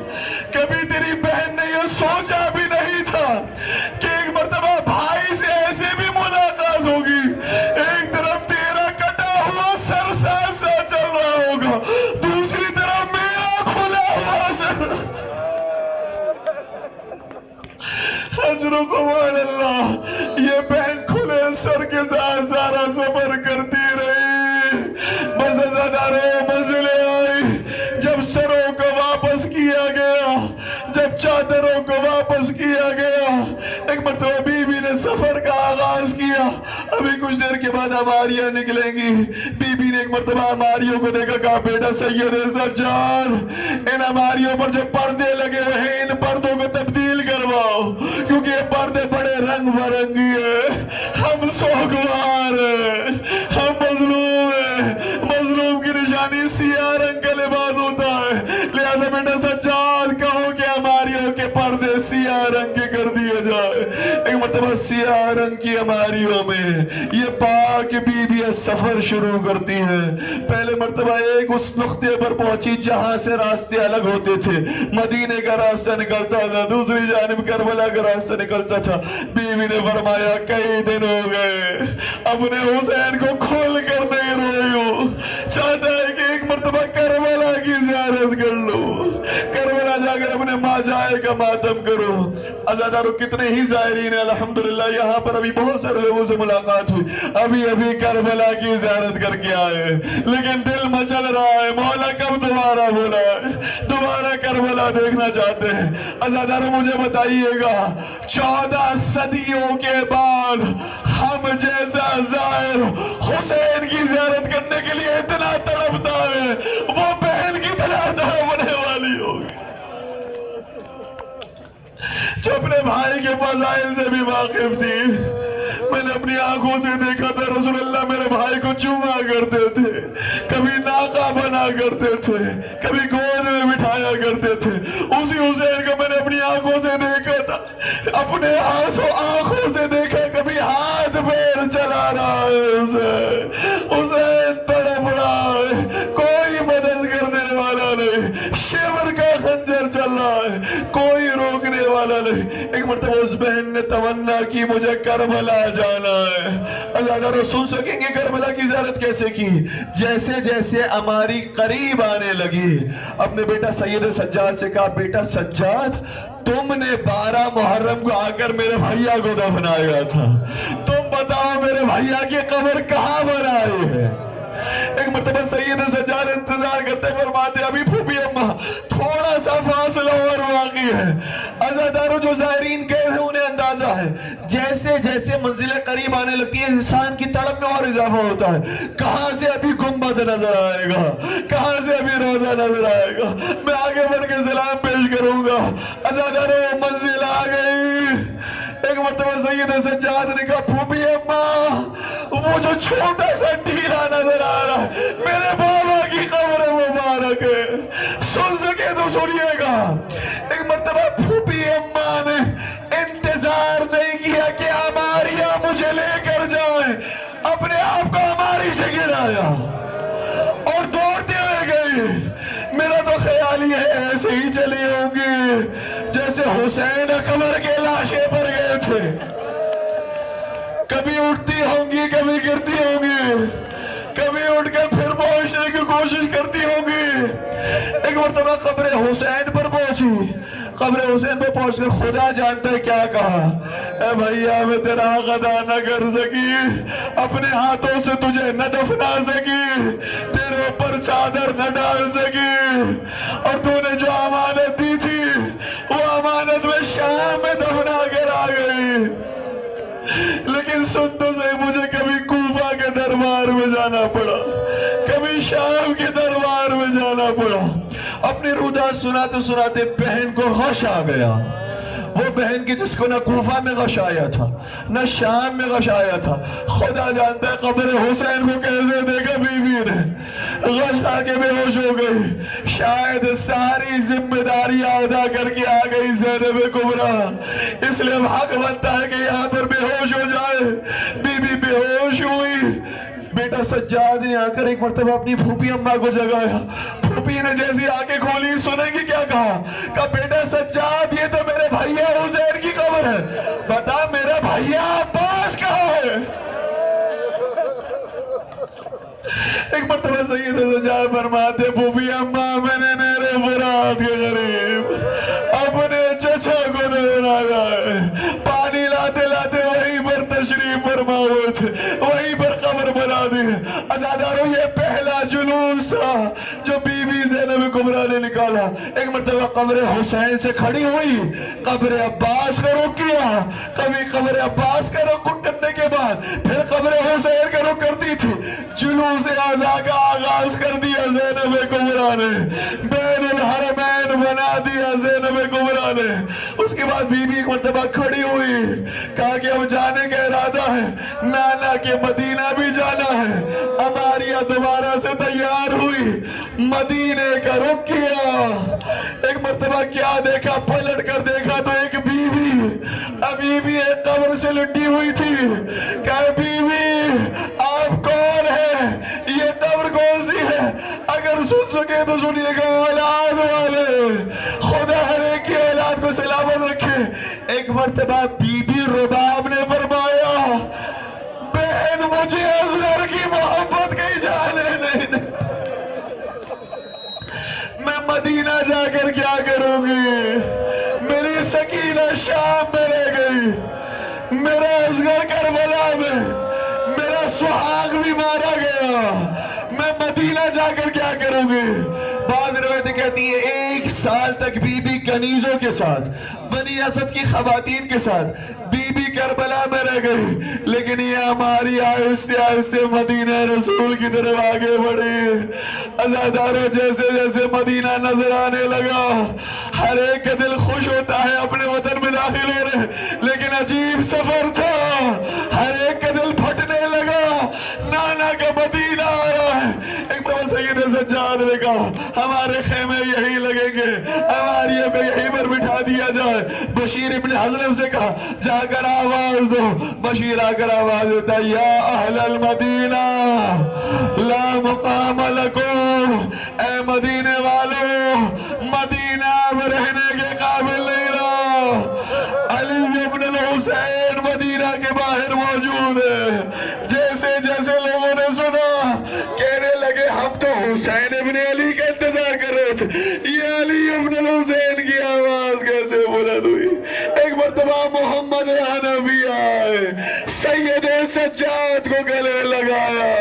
کبھی تیری بہن نے یہ سوچا بھی نہیں تھا کہ ایک مرتبہ بھائی سے ایسے بھی ملاقات ہوگی، ایک طرف تیرا کٹا ہوا سر ساتھ ساتھ چل رہا ہوگا، دوسری طرف میرا کھلا ہوا سر۔ اجرکم علی اللہ، یہ بہن کھلے سر کے ساتھ سارا سفر کرتی رہی، بس ازاداروں منزلیں آئی، جب سروں کو واپس کیا گیا، جب چادروں کو واپس کیا گیا، ایک مرتبہ بی بی نے سفر کا آغاز کیا۔ ابھی کچھ دیر کے بعد ہماریاں نکلیں گی۔ بی بی نے ایک مرتبہ ہماریوں کو دیکھا، کہا بیٹا سید سجاد، ان ہماریوں پر جو پردے لگے ہوئے ہیں ان پردوں کو تبدیل کرواؤ، کیونکہ یہ پردے بڑے رنگ برنگی ہیں، ہم سو سوگوار ہے، ہم مظلوم ہیں، مظلوم کی نشانی سیاہ رنگ کا لباس ہوتا ہے، لہذا بیٹا سجاد کہو کہ ہماریوں کے پردے سیاہ رنگ کے کر دیے جائے۔ ایک مرتبہ سیاہ رنگ کی ہماریوں میں یہ پاک بی بی سفر شروع کرتی ہے۔ پہلے مرتبہ ایک اس نقطے پر پہنچی جہاں سے راستے الگ ہوتے تھے، مدینے کا راستہ نکلتا تھا، دوسری جانب کربلا کا راستہ نکلتا تھا۔ بی بی نے فرمایا کئی دن ہو گئے اپنے حسین کو کھول کر نہیں روئی ہوں، چاہتا ہے کہ ایک مرتبہ کربلا کی زیارت کر لوں، کربلا جا کر اپنے ماں جائے کا ماتم کرو۔ عزادارو کتنے ہی زائرین ہیں، الحمدللہ یہاں پر ابھی بہت سارے لوگوں سے ملاقات ہوئی، ابھی کربلا کی زیارت کر کے آئے، لیکن دل مچل رہا ہے مولا کب دوبارہ بلائے، دوبارہ کربلا دیکھنا چاہتے ہیں۔ عزادارو مجھے بتائیے گا 14 صدیوں کے بعد ہم جیسا زائر حسین کی زیارت کرنے کے لیے اتنا تڑپتا ہے، وہ بہن کی طرح تڑپنے والی ہوگی جو اپنے بھائی کے فضائل سے بھی واقف تھی۔ میں نے اپنی آنکھوں سے دیکھا تھا رسول اللہ میرے بھائی کو چوما کرتے تھے، کبھی ناقہ بنا کرتے تھے، کبھی گود میں بٹھایا کرتے تھے۔ اسی حسین کو میں نے اپنی آنکھوں سے دیکھا تھا، اپنے آنکھوں سے دیکھا، کبھی ہاتھ پیر چلا رہا ہے حسین تڑپ رہا ہے، کوئی مدد کرنے والا نہیں، شیور کا خنجر چل رہا ہے، کوئی روکنے والا نہیں۔ ایک مرتبہ اس بہن نے تمنا کی مجھے کربلا جانا ہے۔ اللہ رسول سکیں گے کربلا کی زیارت کیسے کی؟ جیسے جیسے ہماری قریب آنے لگی، اپنے بیٹا سید سجاد سے کہا بیٹا سجاد تم نے 12 محرم کو آ کر میرے بھائیا کو دفنایا تھا، تم بتاؤ میرے بھائیا کی قبر کہاں بنائی ہے؟ ایک مرتبہ سید سجاد انتظار کرتے فرماتے ابھی پھوپھی اماں تھوڑا سا فاصلہ اور باقی ہے۔ عزادارو جو زائرین گئے ہیں انہیں اندازہ ہے جیسے جیسے منزلیں قریب آنے لگتی ہیں انسان کی تڑپ میں اور اضافہ ہوتا ہے، کہاں سے ابھی گنبد نظر آئے گا، کہاں سے ابھی روزہ نظر آئے گا، میں آگے بڑھ کے سلام پیش کروں گا۔ عزادارو منزل آ گئی۔ ایک مرتبہ سید سجاد نے کہا پھوپھی اماں وہ جو چھوٹا سا ڈھیلا نظر آ رہا ہے میرے بابا کی قبر مبارک ہے، سن سکے تو سنیے گا۔ ایک مرتبہ پھوپھی اماں نے انتظار نہیں کیا کہ ہماریاں مجھے لے کر جائیں، اپنے آپ کو ہماری سے گرایا اور دوڑتے ہوئے گئی۔ میرا تو خیال ہی ہے ایسے ہی چلی ہوں گی جیسے حسین قبر کے لاشے پر گئے تھے، کبھی اٹھتی ہوں گی کبھی گرتی ہوں گی، کبھی اٹھ کر پھر پہنچنے کی کوشش کرتی ہوں گی۔ ایک مرتبہ قبر حسین پر پہنچی، قبر حسین پر پہنچ کر خدا جانتا ہے کیا کہا، اے بھائیا میں تیرا حق ادا نہ کر سکی، اپنے ہاتھوں سے تجھے نہ دفنا سکی، تیرے اوپر چادر نہ ڈال سکی، اور تو نے جو امانت دی تھی وہ امانت میں شام میں دفنا کر آ گئی، لیکن سن تو صحیح مجھے کبھی کوفہ کے دربار میں جانا پڑا، کبھی شام کے دربار میں جانا پڑا۔ اپنی رودات سناتے سناتے بہن کو غش آ گیا، وہ بہن کی جس کو نہ کوفہ میں غش آیا تھا نہ شام میں غش آیا تھا۔ خدا جانتا ہے قبر حسین کو کیسے دیکھا بی بی نے، غش آ کے بے ہوش ہو گئی، شاید ساری ذمہ داریاں ادا کر کے آ گئی زینب کبریٰ، اس لیے حق بنتا ہے کہ یہاں پر بے ہوش ہو جائے۔ بی بی بے ہوش ہوئی، بیٹا سجاد نے آ کر ایک مرتبہ اپنی پھوپھی اماں کو جگایا، پھوپھی نے جیسی آنکھیں کھولی سنیں گی کیا کہا، کہا بیٹا سجاد یہ تو میرے بھائیا حسین کی قبر ہے، بتا میرا بھائیا عباس کہاں ہے؟ ایک مرتبہ سید سجاد فرماتے پھوپھی اماں میں نے میرے فرات کے قریب اپنے چچا کو دفنایا ہے، پانی لاتے لاتے وہیں پر تشریف فرما ہوئے تھے، وہیں پر قبر بنا دی۔ عزادارو یہ پہلا جلوس تھا جو بی بی زینب کبریٰ نے نکالا۔ ایک مرتبہ قبر حسین سے کھڑی ہوئی، قبر عباس کا رخ کیا، کبھی قبر عباس کا رخ کرنے کے بعد پھر قبر حسین کا رخ کرتی تھی، جلوس اعزا کا آغاز کر دیا زینب کبریٰ نے۔ بین الحرمین بنا دیا زینب کبریٰ نے. اس کے بعد بی بی ایک مرتبہ کھڑی ہوئی, کہا کہ اب جانے کا ارادہ ہے, نانا کے مدینہ بھی جانا ہے. اماریہ دوبارہ سے تیار ہوئی, مدینے کا رخ کیا. ایک مرتبہ کیا دیکھا, پلٹ کر دیکھا تو ایک بی بی ابھی بھی ایک قبر سے لٹی ہوئی تھی. کہا بی بی آپ کون ہیں, یہ قبر کون سی ہے؟ اگر سن سکے تو سنیے گا. اولاد والے, خدا ہر ایک کی اولاد کو سلامت رکھے. ایک مرتبہ بی بی رباب نے فرمایا, بہن مجھے اصغر کی محبت کہیں جانے نہیں دے, میں مدینہ جا کر کیا کروں گی؟ میری سکینہ شام میں رہ گئی, میرا اصغر کربلا میں, میرا سہاگ بھی مارا گیا, میں مدینہ جا کر کیا کروں گی؟ بعض روایتیں کہتی ہیں 1 سال تک بی بی کنیزوں کے ساتھ, بنی اسد کی خواتین کے ساتھ بی بی کربلا میں رہ گئی. لیکن یہ ہماری آہستہ آہستہ مدینہ رسول کی طرف آگے بڑھی. عزاداروں, جیسے جیسے مدینہ نظر آنے لگا, ہر ایک کا دل خوش ہوتا ہے اپنے وطن میں داخل ہو رہے, لیکن عجیب سفر تھا. ہر ایک کا دل پھٹنے لگا, نانا کا مدینہ آ رہا ہے. ایک بار سید سجاد نے کہا ہمارے خیمے یہی لگیں گے, ہماری کو یہیں پر بٹھا دیا جائے. بشیر ابن حضلم سے کہا جا کر آواز دو. بشیر آ کر آواز دیتا, یا اہل المدینہ لا مقام لکم, اے مدینے والو, مدینہ اب رہنے کے قابل نہیں رہا. علی ابن الحسین مدینہ کے باہر موجود ہے. جیسے جیسے لوگوں نے سنا, کہنے لگے ہم تو حسین ابن علی کا انتظار کر رہے تھے, یہ علی ابن الحسین کی آواز کیسے بلند ہوئی؟ ایک مرتبہ محمد حنفی آئے, سید سجاد کو گلے لگایا.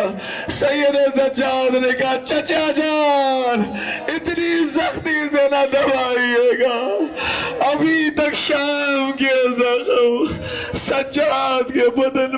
سید سجاد نے کہا چچا جان اتنی سختی سے نہ دبائیے گا, ابھی تک شام کے زخم سجاد کے بدن